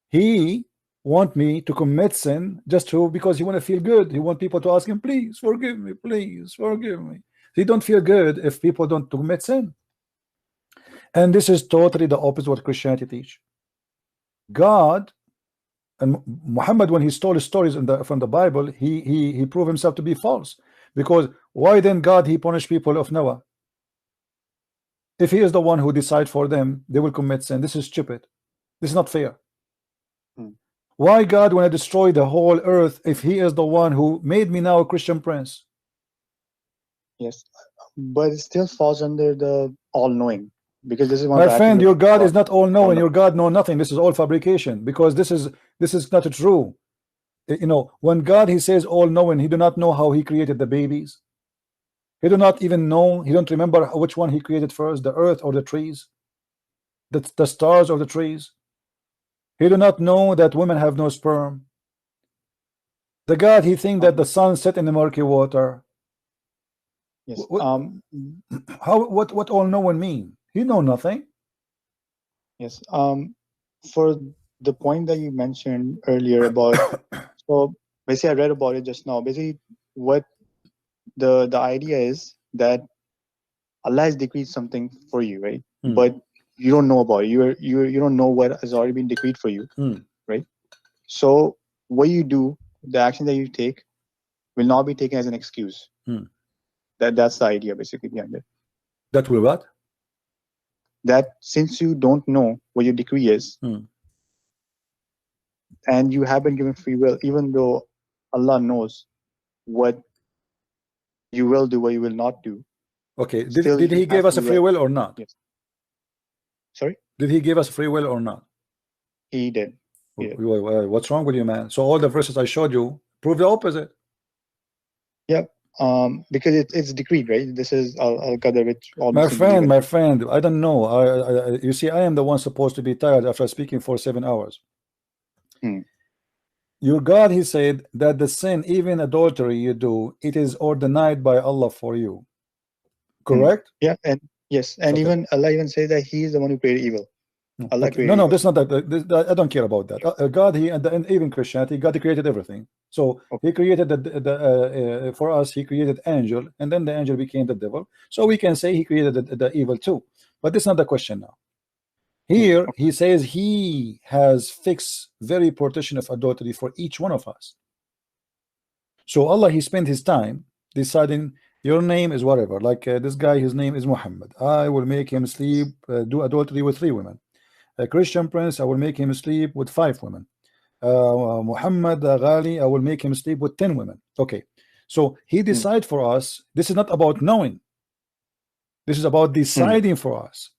He want me to commit sin because he want to feel good. He want people to ask him, please forgive me, please forgive me. He don't feel good if people don't commit sin. And this is totally the opposite of what Christianity teach. God and Muhammad, when he stole stories from the Bible, he proved himself to be false. Because why then God he punished people of Noah? If he is the one who decide for them, they will commit sin. This is stupid. This is not fair. Why God want to destroy the whole earth if he is the one who made me now a Christian prince? Yes, but it still falls under the all-knowing, because this is one. My friend, your God is not all-knowing. Your God know nothing. This is all fabrication, because this is not true. You know, when God he says all-knowing, he do not know how he created the babies. He do not even know. He don't remember which one he created first, the earth or the trees, the stars or the trees. He do not know that women have no sperm. The God he think that the sun set in the murky water. Yes. What all knowing mean? He know nothing. Yes. For the point that you mentioned earlier about, so basically I read about it just now. Basically, what the idea is that Allah has decreed something for you, right? But you don't know about it. You don't know what has already been decreed for you, right? So what you do, the action that you take, will not be taken as an excuse. That's the idea basically behind it. That will what? That since you don't know what your decree is, and you have been given free will, even though Allah knows what you will do, what you will not do. Okay. Did he give us a free will or not? Yes. Sorry? Did he give us free will or not? He did. What's wrong with you, man? So all the verses I showed you prove the opposite. Yep. Because it's decreed, right? This is al-qadar, which my friend, I don't know. You see, I am the one supposed to be tired after speaking for 7 hours. Your God, he said that the sin, even adultery you do, it is ordained by Allah for you. Correct? Yeah, and yes, and even Allah even says that He is the one who created evil. Allah created no, that's not that. I don't care about that. God, and even Christianity, God created everything. So He created for us, He created angel, and then the angel became the devil. So we can say He created the evil too. But that's not the question now. Here He says He has fixed very protection of adultery for each one of us. So Allah, He spent His time deciding your name is whatever. Like this guy, his name is Muhammad. I will make him sleep, do adultery with 3 women. A Christian prince, I will make him sleep with 5 women. Muhammad Ghali, I will make him sleep with 10 women. Okay, so He decides for us. This is not about knowing. This is about deciding for us.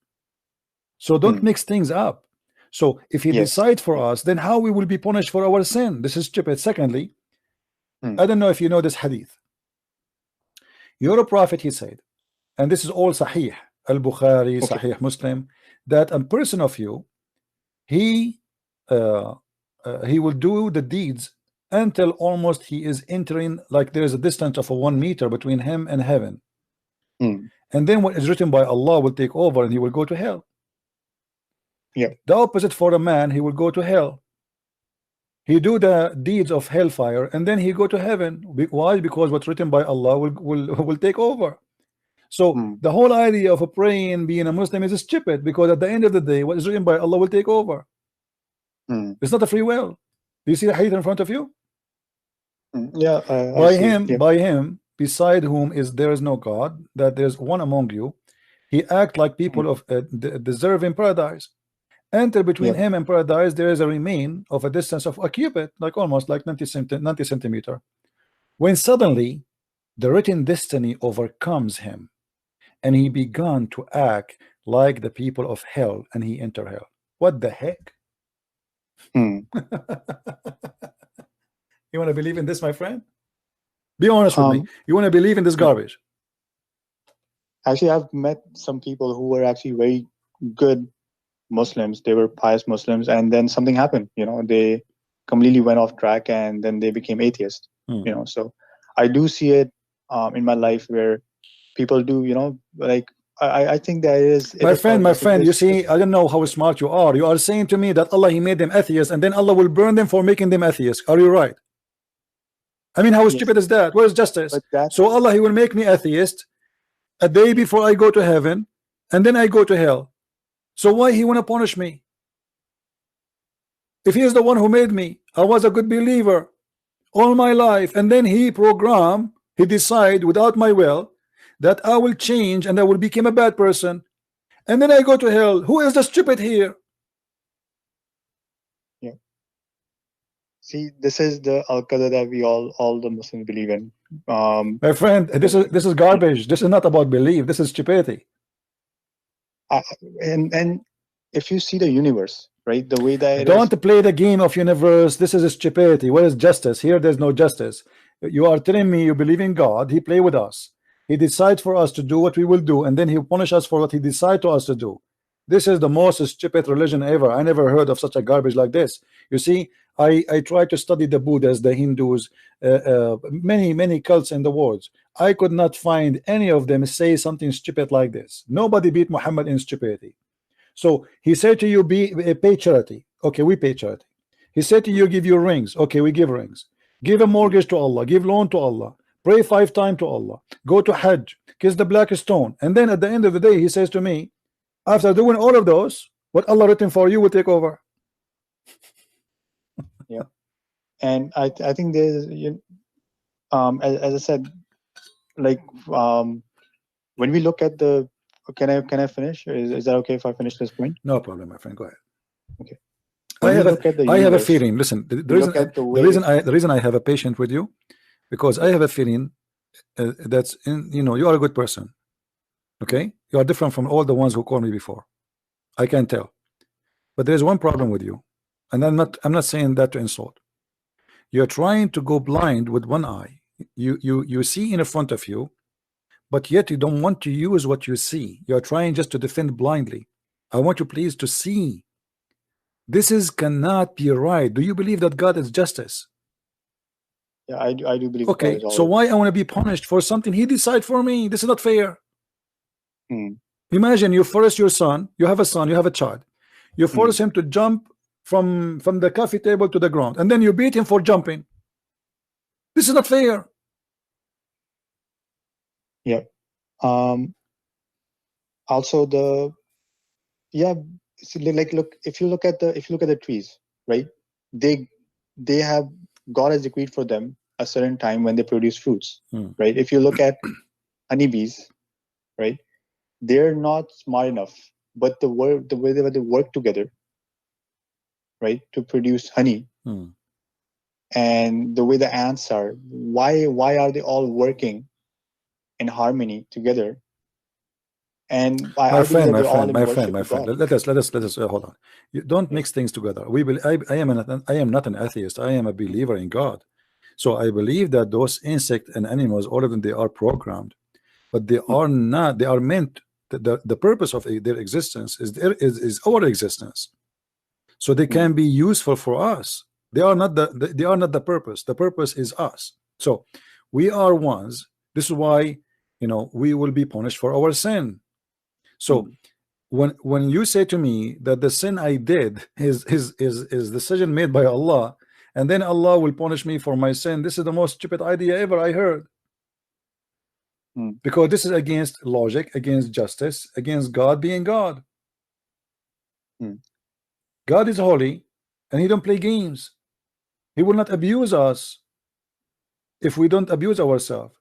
So don't mix things up. So if He decides for us, then how we will be punished for our sin? This is stupid. Secondly, I don't know if you know this hadith. Your prophet, he said, and this is all Sahih, Al-Bukhari, Sahih Muslim, that a person of you, he will do the deeds until almost he is entering, like there is a distance of 1 meter between him and heaven. And then what is written by Allah will take over and he will go to hell. The opposite for a man, he will go to hell. He do the deeds of hellfire and then he go to heaven. Why? Because what's written by Allah will take over. So the whole idea of a praying, being a Muslim is stupid, because at the end of the day, what is written by Allah will take over. It's not a free will. Do you see the hadith in front of you? Yeah. By him, beside whom there is no God, that there's one among you, he act like people of deserve in paradise. Enter between him and paradise, there is a remain of a distance of a cubit, like almost like 90 centimeter. When suddenly the written destiny overcomes him, and he began to act like the people of hell, and he enter hell. What the heck? You want to believe in this, my friend? Be honest with me. You want to believe in this garbage? Actually, I've met some people who were actually very good Muslims. They were pious Muslims, and then something happened. They completely went off track, and then they became atheists. So I do see it in my life where people do. Like I think there is. My friend. You see, I don't know how smart you are. You are saying to me that Allah, He made them atheists, and then Allah will burn them for making them atheists. Are you right? I mean, how stupid is that? Where is justice? So Allah, He will make me atheist a day before I go to heaven, and then I go to hell. So why He want to punish me? If He is the one who made me, I was a good believer all my life, and then He decide without my will that I will change and I will become a bad person, and then I go to hell. Who is the stupid here? See, this is the al-qadar that we all the Muslims believe in. My friend, this is garbage. This is not about belief. This is stupidity. And if you see the universe, right, the way that don't play the game of universe. This is stupidity. Where is justice? Here there's no justice. You are telling me you believe in God. He play with us. He decides for us to do what we will do, and then He punish us for what He decide to us to do. This is the most stupid religion ever. I never heard of such a garbage like this. You see, I try to study the Buddhas, the Hindus, many cults in the world. I could not find any of them say something stupid like this. Nobody beat Muhammad in stupidity. So he said to you, pay charity. Okay, we pay charity. He said to you, give your rings. Okay, we give rings. Give a mortgage to Allah. Give loan to Allah. Pray 5 times to Allah. Go to Hajj. Kiss the black stone. And then at the end of the day, he says to me, after doing all of those, what Allah written for you will take over. Yeah, and I think there's as I said, like when we look at the can I finish? Is that okay if I finish this point? No problem, my friend. Go ahead. Okay. I have a feeling. Listen, the reason I have a patient with you, because I have a feeling that's you are a good person. Okay, you are different from all the ones who called me before. I can tell, but there's one problem with you, and I'm not saying that to insult. You're trying to go blind with one eye. You see in front of you, but yet you don't want to use what you see. You're trying just to defend blindly. I want you please to see. This cannot be right. Do you believe that God is justice? Yeah, I do believe. Okay, so why I want to be punished for something He decide for me? This is not fair. Imagine you force your son. You have a son. You have a child. You force him to jump from the coffee table to the ground, and then you beat him for jumping. This is not fair. Yeah. Also like look, if you look at the trees, right? They have, God has decreed for them a certain time when they produce fruits, right? If you look at honeybees, right? They're not smart enough, but the way they work together, right, to produce honey, and the way the ants are, why are they all working in harmony together? And my friend, let us hold on. You don't mix things together. I am not an atheist. I am a believer in God. So I believe that those insects and animals, all of them, they are programmed, but they are not. They are meant. The purpose of their existence is our existence. So they can be useful for us. They are not the purpose. The purpose is us. So we are ones. This is why we will be punished for our sin. So when you say to me that the sin I did is decision made by Allah, and then Allah will punish me for my sin, this is the most stupid idea ever I heard. Because this is against logic, against justice, against God being God. God is holy, and He don't play games. He will not abuse us if we don't abuse ourselves.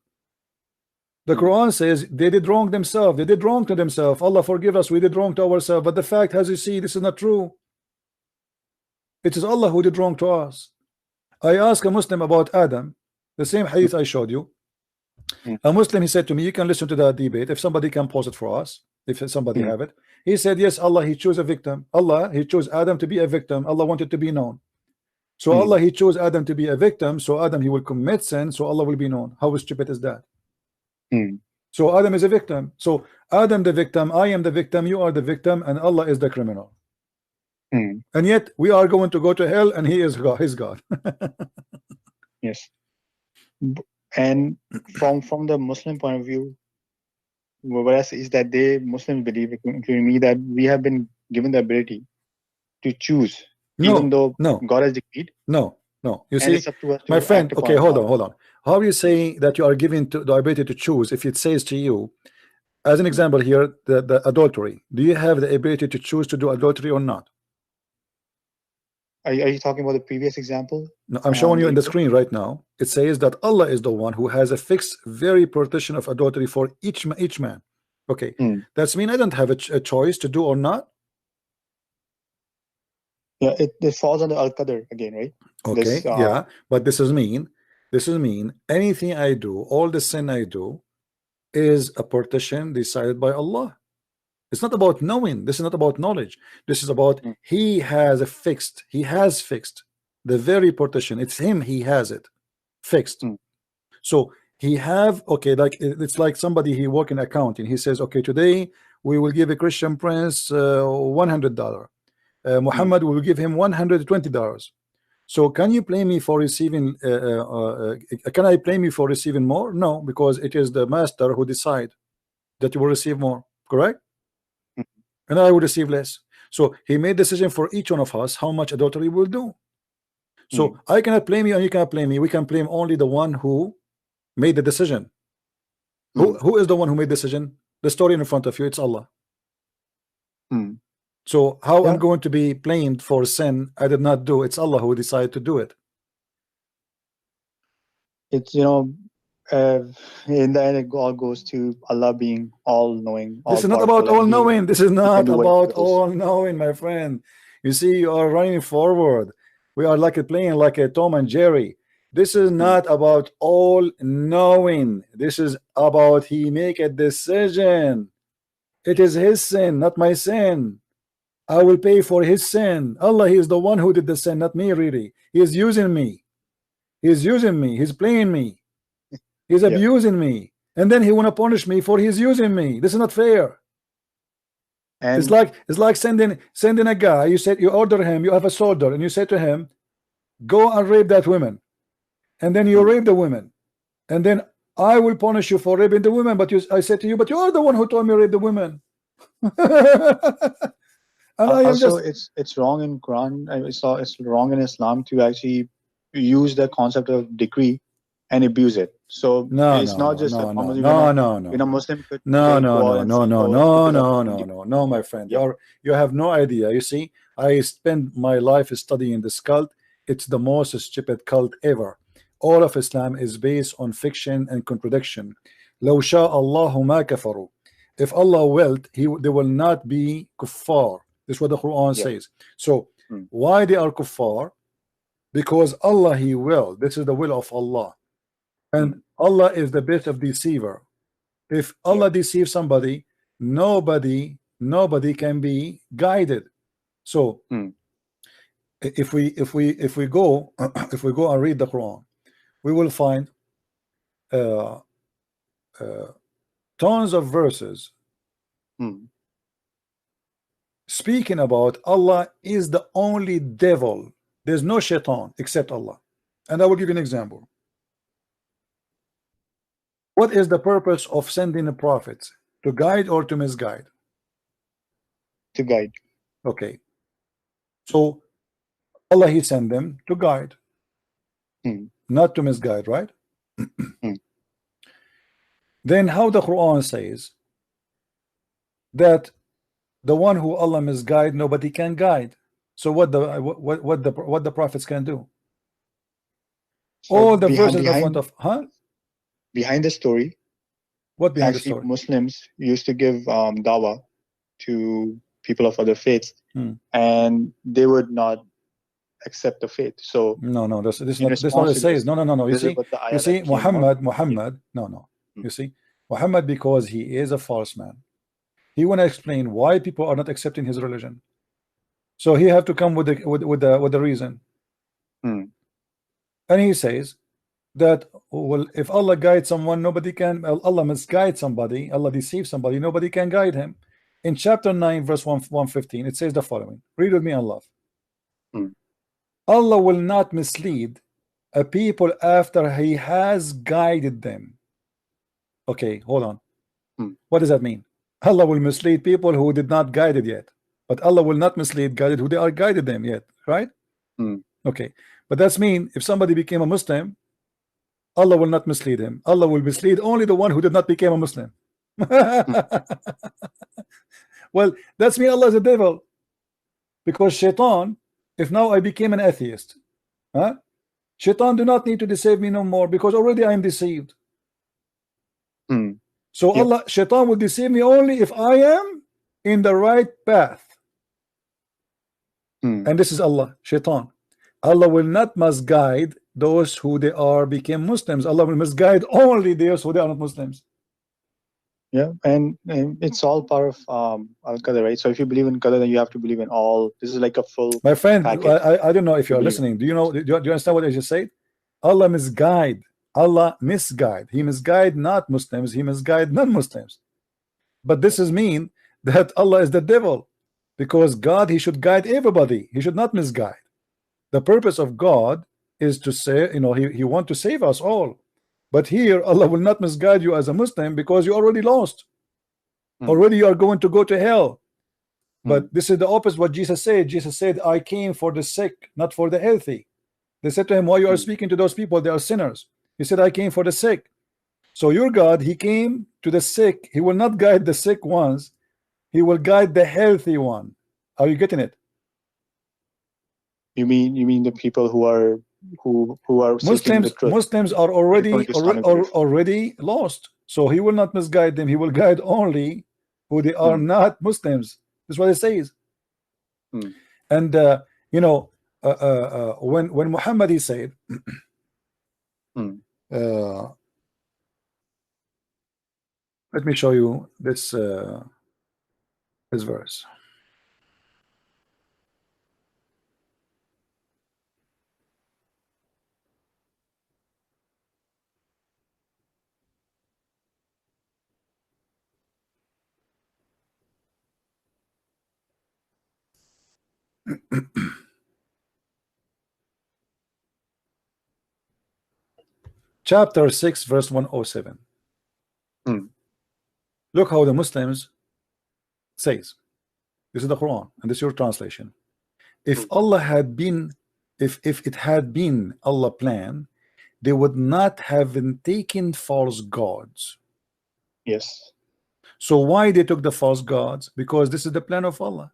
The Quran says they did wrong themselves. They did wrong to themselves. Allah forgive us. We did wrong to ourselves. But the fact, as you see, this is not true. It is Allah who did wrong to us. I asked a Muslim about Adam, the same hadith I showed you. A Muslim, he said to me, you can listen to that debate if somebody can pause it for us, if somebody have it. He said, yes, Allah, He chose a victim. Allah, He chose Adam to be a victim. Allah wanted to be known. So Allah, He chose Adam to be a victim. So Adam, he will commit sin. So Allah will be known. How stupid is that? So Adam is a victim. So Adam the victim, I am the victim, you are the victim, and Allah is the criminal. And yet we are going to go to hell, and He is God. He's God. Yes. And from the Muslim point of view, what I say is that Muslims believe, including me, that we have been given the ability to choose, even though God has decreed. No. You see, my friend. Okay, hold on. How are you saying that you are given the ability to choose if it says to you, as an example here, the adultery? Do you have the ability to choose to do adultery or not? Are you talking about the previous example? No, I'm showing you in the screen right now. It says that Allah is the one who has a fixed, very partition of adultery for each man. Okay, that's mean I don't have a choice to do or not. Yeah, it falls under Al-Qadr again, right? Okay, yeah, but this is mean anything I do, all the sin I do, is a partition decided by Allah. It's not about knowing. This is not about knowledge. This is about He has fixed the very partition. It's Him. He has it fixed. So He have, okay, like it's like somebody, he work in accounting. He says, okay, today we will give a Christian prince $100. Muhammad will give him $120. So can you blame me for receiving? Can I blame you for receiving more? No, because it is the master who decide that you will receive more. Correct? And I will receive less. So he made decision for each one of us how much adultery will do. So I cannot blame you and you cannot blame me. We can blame only the one who made the decision. Who is the one who made the decision? The story in front of you, it's Allah. So how I'm going to be blamed for sin I did not do? It's Allah who decided to do it. It's, in the end it all goes to Allah being all-knowing. This is not about all-knowing. This is not about all-knowing, my friend. You see, you are running forward. We are like playing like a Tom and Jerry. This is not about all-knowing. This is about he make a decision. It is his sin, not my sin. I will pay for his sin. Allah, he is the one who did the sin, not me, really. He is using me. He is using me. He's playing me. He's abusing me. And then he want to punish me for he's using me. This is not fair. And it's like sending a guy. You said you order him, you have a soldier, and you say to him, go and rape that woman. And then you rape the woman. And then I will punish you for raping the woman. But I said to you, but you are the one who told me to rape the woman. And also, it's wrong in Quran. It's wrong in Islam to actually use the concept of decree and abuse it. So it's not just a Muslim could no, my friend. You have no idea. You see, I spent my life studying this cult. It's the most stupid cult ever. All of Islam is based on fiction and contradiction. لو شاء الله ما كفروا. If Allah willed, they will not be kuffar. This is what the Quran says. So why they are kuffar? Because Allah he will. This is the will of Allah. And Allah is the best of deceiver. If Allah deceives somebody, nobody can be guided. So if we go and read the Quran, we will find tons of verses speaking about Allah is the only devil. There's no shaitan except Allah. And I will give you an example. What is the purpose of sending the prophets? To guide or to misguide? To guide. Okay. So Allah he sent them to guide, not to misguide, right? Then how the Quran says that the one who Allah misguide, nobody can guide. So what the prophets can do? So all the verses in front of behind the story. What behind the story? Muslims used to give dawah to people of other faiths, and they would not accept the faith. So no, this not what it says. No. You see, Muhammad. No. You see, Muhammad, because he is a false man, he want to explain why people are not accepting his religion. So he have to come with the reason. And he says that, well, if Allah guides someone, nobody can. Allah misguide somebody. Allah deceives somebody. Nobody can guide him. In chapter 9, verse 115, it says the following. Read with me and love. Allah will not mislead a people after he has guided them. Okay, hold on. What does that mean? Allah will mislead people who did not guide it yet, but Allah will not mislead guided who they are guided them yet, right? Okay, but that's mean if somebody became a Muslim, Allah will not mislead him. Allah will mislead only the one who did not become a Muslim. Well, that's mean Allah is a devil, because shaitan, if now I became an atheist, shaitan do not need to deceive me no more, because already I am deceived. So shaitan will deceive me only if I am in the right path. And this is Allah, shaitan. Allah will not misguide those who they are became Muslims. Allah will misguide only those who they are not Muslims. Yeah, and it's all part of al-qadar, right? So if you believe in qadar, then you have to believe in all. This is like a full. My friend, I don't know if you are listening. Do you know? Do you understand what I just said? Allah misguide. Allah misguide. He misguide not Muslims. He misguide non-Muslims. But this is mean that Allah is the devil, because God, he should guide everybody. He should not misguide. The purpose of God is to say, you know, he want to save us all. But here Allah will not misguide you as a Muslim because you already lost. Already you are going to go to hell. But this is the opposite what Jesus said. Jesus said, I came for the sick, not for the healthy. They said to him, why you are speaking to those people? They are sinners. He said, I came for the sick. So your God, he came to the sick. He will not guide the sick ones. He will guide the healthy one. Are you getting it? You mean the people who are Muslims? Muslims are already lost. So he will not misguide them. He will guide only who they are not Muslims. That's what it says. And you know, when Muhammad he said, let me show you this verse. Chapter 6 verse 107. Look how the Muslims says, this is the Quran and this is your translation. If Allah had been, if it had been Allah plan, they would not have taken false gods. Yes. So why they took the false gods? Because this is the plan of Allah.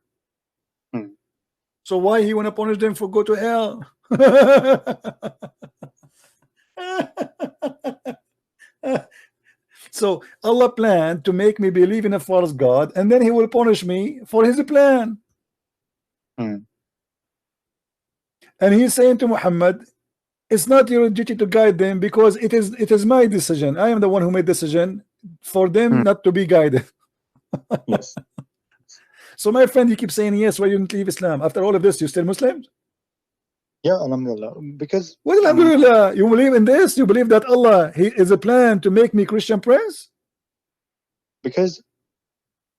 So why he want to punish them for go to hell? So Allah planned to make me believe in a false God, and then he will punish me for his plan. And he's saying to Muhammad, it's not your duty to guide them because it is my decision. I am the one who made decision for them not to be guided. Yes. So my friend, you keep saying yes, why you didn't leave Islam? After all of this, you still Muslim? Yeah, alhamdulillah. Because well, alhamdulillah, you believe in this? You believe that Allah he is a plan to make me Christian prince? Because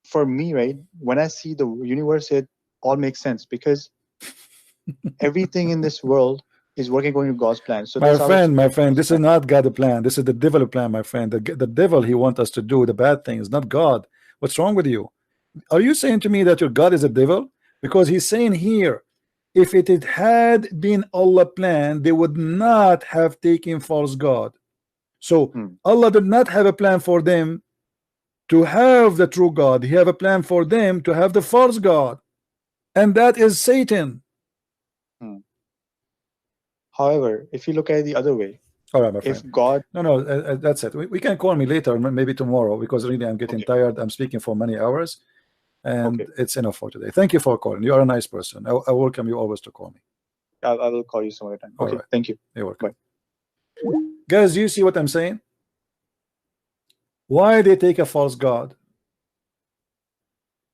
for me, right, when I see the universe, it all makes sense because everything in this world is working according to God's plan. So my friend, this is not God's plan. This is the devil plan, my friend. The devil, he wants us to do the bad things, not God. What's wrong with you? Are you saying to me that your God is a devil? Because he's saying here, if it had been Allah plan, they would not have taken false God. So Allah did not have a plan for them to have the true God. He have a plan for them to have the false God, and that is Satan. However, if you look at it the other way, all right, my friend. If God, no, that's it. We can call me later, maybe tomorrow, because really I'm getting tired. I'm speaking for many hours. And it's enough for today. Thank you for calling. You are a nice person. I welcome you always to call me. I will call you some other time. Okay, thank you. You're welcome. Bye. Guys, do you see what I'm saying? Why they take a false God?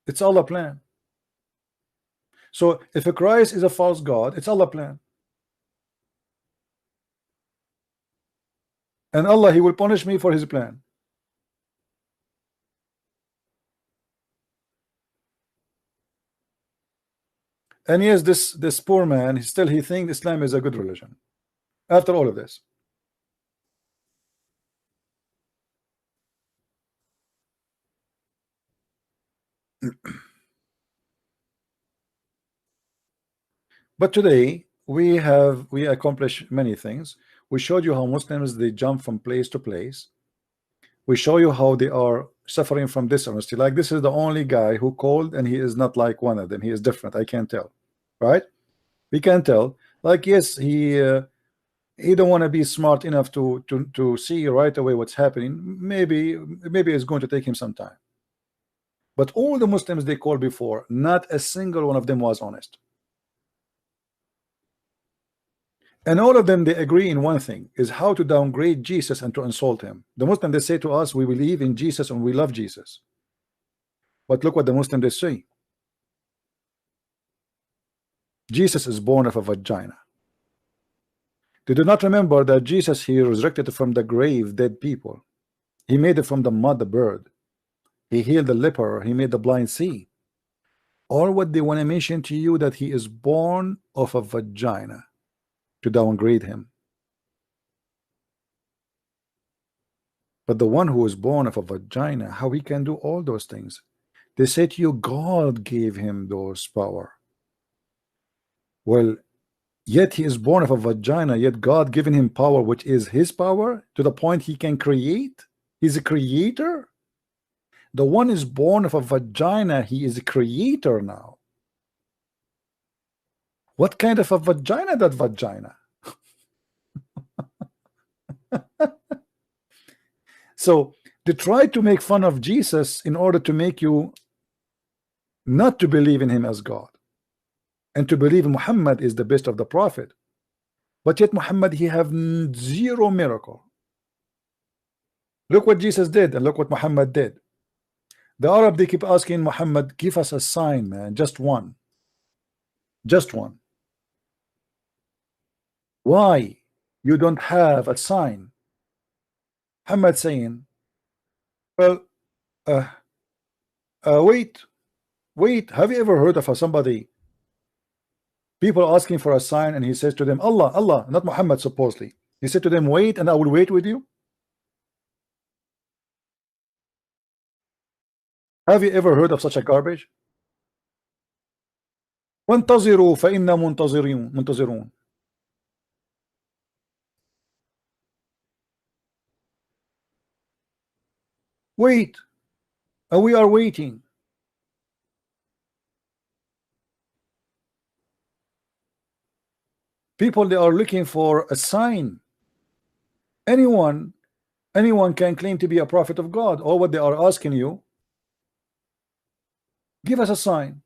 It's Allah plan. So if a Christ is a false God, it's Allah plan. And Allah, he will punish me for his plan. And yes, this poor man, he thinks Islam is a good religion after all of this. But today we accomplished many things. We showed you how Muslims, they jump from place to place. We show you how they are suffering from dishonesty. Like, this is the only guy who called, and he is not like one of them. He is different. I can't tell, right? We can tell. Like, yes, he don't want to be smart enough to see right away what's happening. Maybe it's going to take him some time. But all the Muslims they called before, not a single one of them was honest. And all of them, they agree in one thing, is how to downgrade Jesus and to insult him. The Muslim, they say to us, we believe in Jesus and we love Jesus. But look what the Muslim they say. Jesus is born of a vagina. They do not remember that Jesus, he resurrected from the grave dead people. He made it from the mud, the bird. He healed the leper. He made the blind see. All what they want to mention to you that he is born of a vagina. to downgrade him. But the one who is born of a vagina, how he can do all those things? They say to you, God gave him those power. Well, yet he is born of a vagina, yet God given him power, which is his power, to the point he can create. He's a creator. The one is born of a vagina, he is a creator now. What kind of a vagina, that vagina? So they try to make fun of Jesus in order to make you not to believe in him as God, and to believe Muhammad is the best of the prophet. But yet Muhammad, he have zero miracle. Look what Jesus did and look what Muhammad did. The Arab, they keep asking Muhammad, give us a sign, man, just one. Just one. Why you don't have a sign? Muhammad saying, well, wait, have you ever heard of somebody, people asking for a sign, and he says to them, Allah, not Muhammad supposedly. He said to them, wait, and I will wait with you. Have you ever heard of such a garbage? وانتظروا فإنا منتظرون. Wait, and we are waiting. People, they are looking for a sign. Anyone can claim to be a prophet of God. All what they are asking you, give us a sign.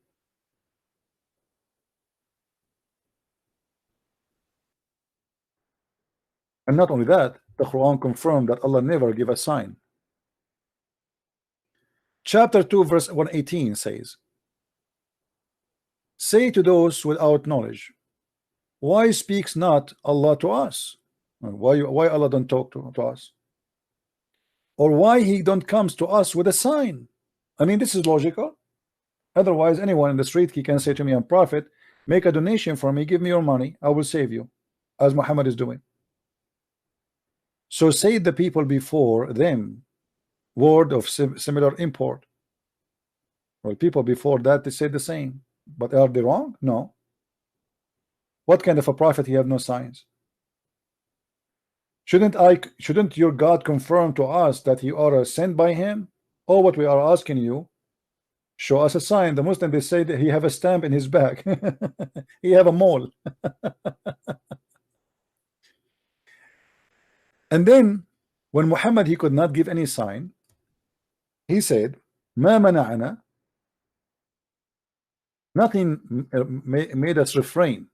And not only that, the Quran confirmed that Allah never give a sign. Chapter 2 verse 118 says, say to those without knowledge, why speaks not Allah to us? Why Allah don't talk to us? Or why he don't comes to us with a sign? I mean, this is logical. Otherwise, anyone in the street, he can say to me, I'm prophet, make a donation for me, give me your money, I will save you, as Muhammad is doing. So say the people before them word of similar import. Well, people before that, they say the same, but are they wrong? No. What kind of a prophet he have no signs? Shouldn't your God confirm to us that you are sent by him? Or what we are asking you, show us a sign. The Muslim, they say that he have a stamp in his back. He have a mole. And then when Muhammad, he could not give any sign, he said, Ma mana'ana, nothing made us refrain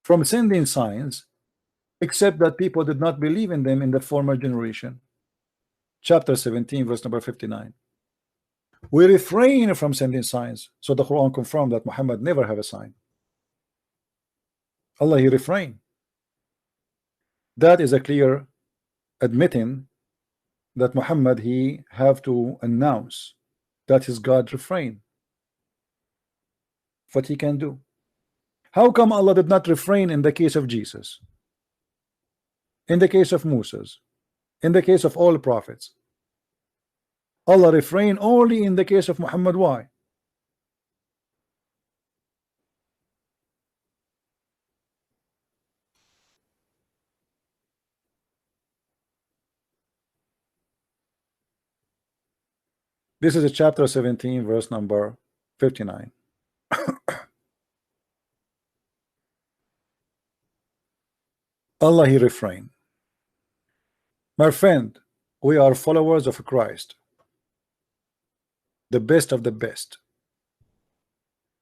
from sending signs, except that people did not believe in them in the former generation. Chapter 17 verse number 59. We refrain from sending signs. So the Quran confirmed that Muhammad never have a sign. Allah, he refrained. That is a clear admitting that Muhammad, he have to announce that his God refrain what he can do. How come Allah did not refrain in the case of Jesus, in the case of Moses, in the case of all prophets? Allah refrained only in the case of Muhammad. Why? This is a chapter 17 verse number 59. Allah, he refrained. My friend, we are followers of Christ, the best of the best,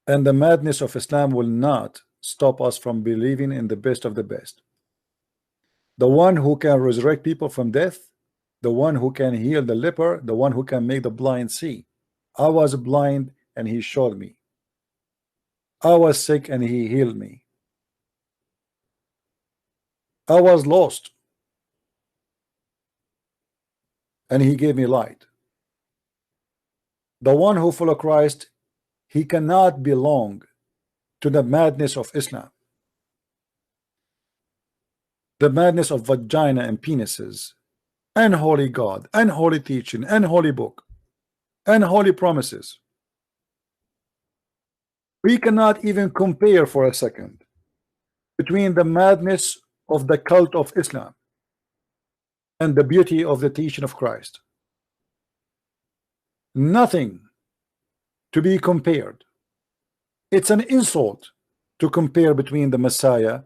and the madness of Islam will not stop us from believing in the best of the best, the one who can resurrect people from death, the one who can heal the leper, the one who can make the blind see. I was blind and he showed me. I was sick and he healed me. I was lost and he gave me light. The one who follows Christ, he cannot belong to the madness of Islam, the madness of vagina and penises, and holy God, and holy teaching, and holy book, and holy promises. We cannot even compare for a second between the madness of the cult of Islam and the beauty of the teaching of Christ. Nothing to be compared. It's an insult to compare between the Messiah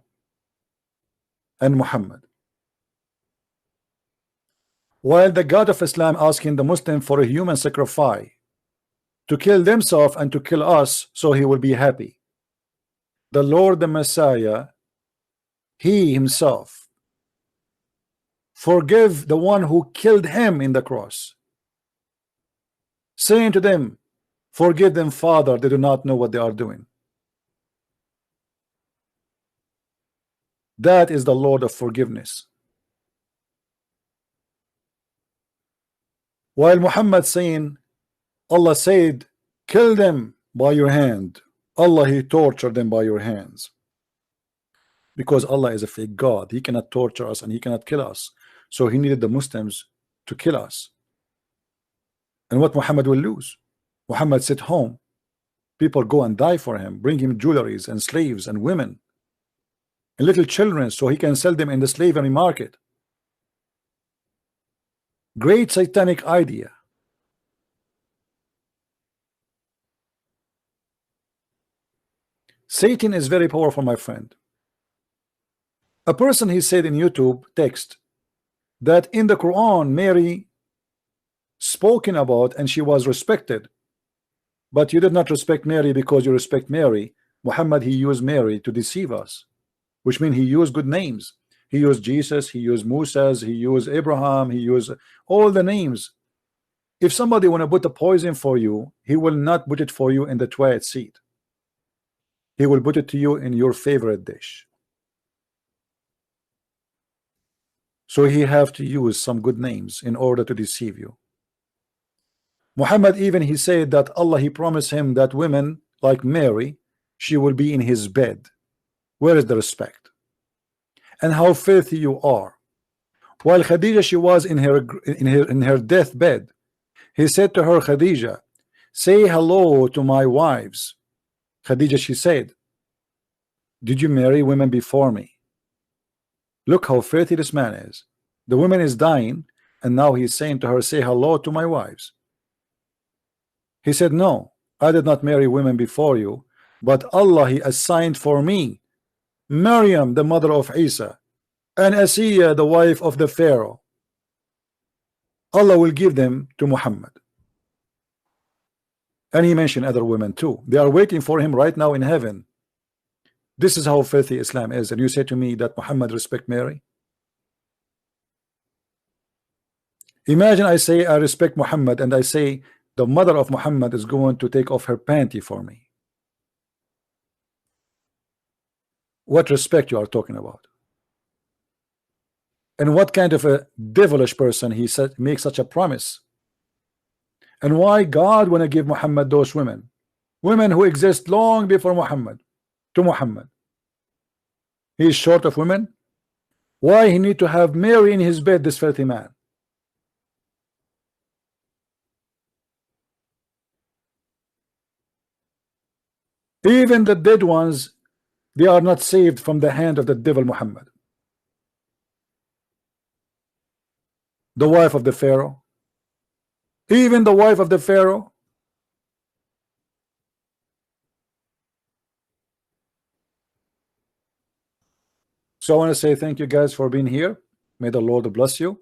and Muhammad. While the God of Islam asking the Muslim for a human sacrifice to kill themselves and to kill us so he will be happy, the Lord the Messiah, he himself forgive the one who killed him in the cross, saying to them, forgive them, Father, they do not know what they are doing. That is the Lord of forgiveness. While Muhammad saying, Allah said, kill them by your hand, Allah, he tortured them by your hands. Because Allah is a fake God, he cannot torture us and he cannot kill us. So he needed the Muslims to kill us. And what Muhammad will lose? Muhammad sit home, people go and die for him, bring him jewelries and slaves and women and little children so he can sell them in the slavery market. Great satanic idea. Satan is very powerful, my friend. A person, he said in YouTube text that in the Quran Mary spoken about and she was respected, but you did not respect Mary because you respect Mary. Muhammad, he used Mary to deceive us, which means he used good names. He used Jesus, he used Moses, he used Abraham, he used all the names. If somebody want to put a poison for you, he will not put it for you in the toilet seat. He will put it to you in your favorite dish. So he have to use some good names in order to deceive you. Muhammad, even he said that Allah, he promised him that women like Mary, she will be in his bed. Where is the respect? And how filthy you are. While Khadija, she was in her deathbed, he said to her, Khadija, say hello to my wives. Khadija, she said, did you marry women before me? Look how filthy this man is. The woman is dying, and now he's saying to her, say hello to my wives. He said, no, I did not marry women before you, but Allah, he assigned for me Maryam, the mother of Isa, and Asiya, the wife of the Pharaoh. Allah will give them to Muhammad. And he mentioned other women too. They are waiting for him right now in heaven. This is how filthy Islam is. And you say to me that Muhammad respect Mary? Imagine I say I respect Muhammad, and I say the mother of Muhammad is going to take off her panty for me. What respect you are talking about? And what kind of a devilish person he said makes such a promise? And why God want to give Muhammad those women who exist long before Muhammad to Muhammad? He is short of women. Why he need to have Mary in his bed, this filthy man? Even the dead ones, they are not saved from the hand of the devil Muhammad. The wife of the Pharaoh, even the wife of the Pharaoh. So I want to say thank you guys for being here. May the Lord bless you.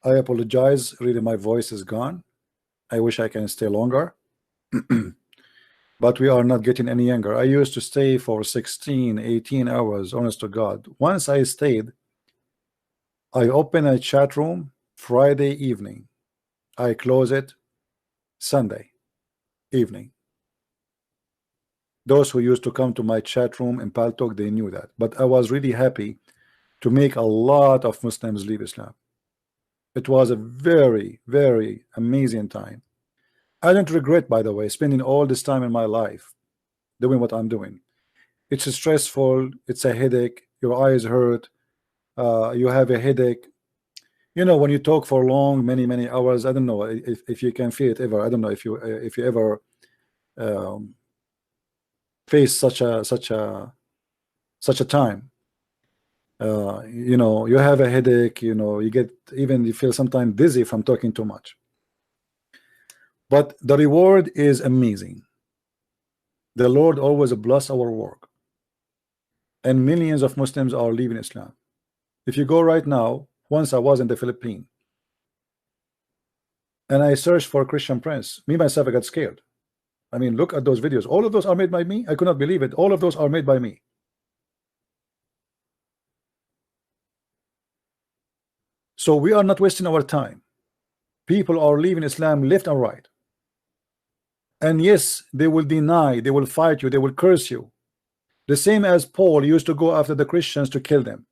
I apologize, really my voice is gone. I wish I can stay longer. But we are not getting any younger. I used to stay for 16, 18 hours, honest to God. Once I stayed, I open a chat room Friday evening. I close it Sunday evening. Those who used to come to my chat room in Paltalk, they knew that. But I was really happy to make a lot of Muslims leave Islam. It was a very, very amazing time. I don't regret, by the way, spending all this time in my life doing what I'm doing. It's stressful, it's a headache, your eyes hurt, you have a headache. You know, when you talk for long, many hours, I don't know if you can feel it ever. I don't know if you ever face such a time. You know, you have a headache, you know, you feel sometimes dizzy from talking too much. But the reward is amazing. The Lord always bless our work, and millions of Muslims are leaving Islam. If you go right now, once I was in the Philippines and I searched for Christian Prince, me myself, I got scared. I mean, look at those videos. All of those are made by me. I could not believe it. All of those are made by me. So we are not wasting our time. People are leaving Islam left and right. And yes, they will deny, they will fight you, they will curse you. The same as Paul used to go after the Christians to kill them.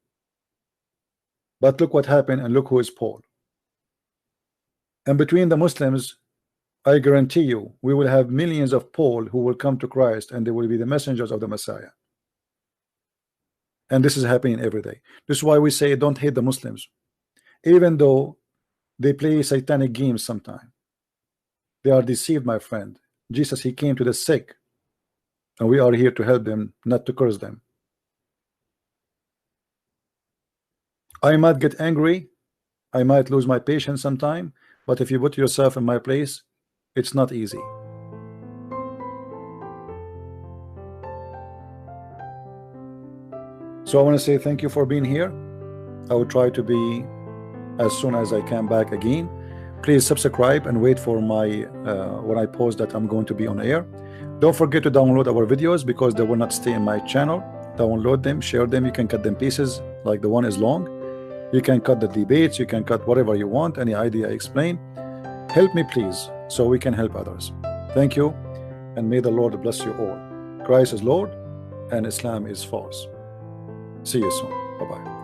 But look what happened, and look who is Paul. And between the Muslims, I guarantee you, we will have millions of Paul who will come to Christ, and they will be the messengers of the Messiah. And this is happening every day. This is why we say don't hate the Muslims, even though they play satanic games sometimes. They are deceived, my friend. Jesus, he came to the sick, and we are here to help them, not to curse them. I might get angry, I might lose my patience sometime, but if you put yourself in my place, it's not easy. So I want to say thank you for being here. I will try to be as soon as I can back again. Please subscribe and wait for my when I post that I'm going to be on air. Don't forget to download our videos because they will not stay in my channel. Download them, share them. You can cut them pieces, like the one is long. You can cut the debates, you can cut whatever you want, any idea I explain. Help me please, so we can help others. Thank you, and may the Lord bless you all. Christ is Lord and Islam is false. See you soon. Bye-bye.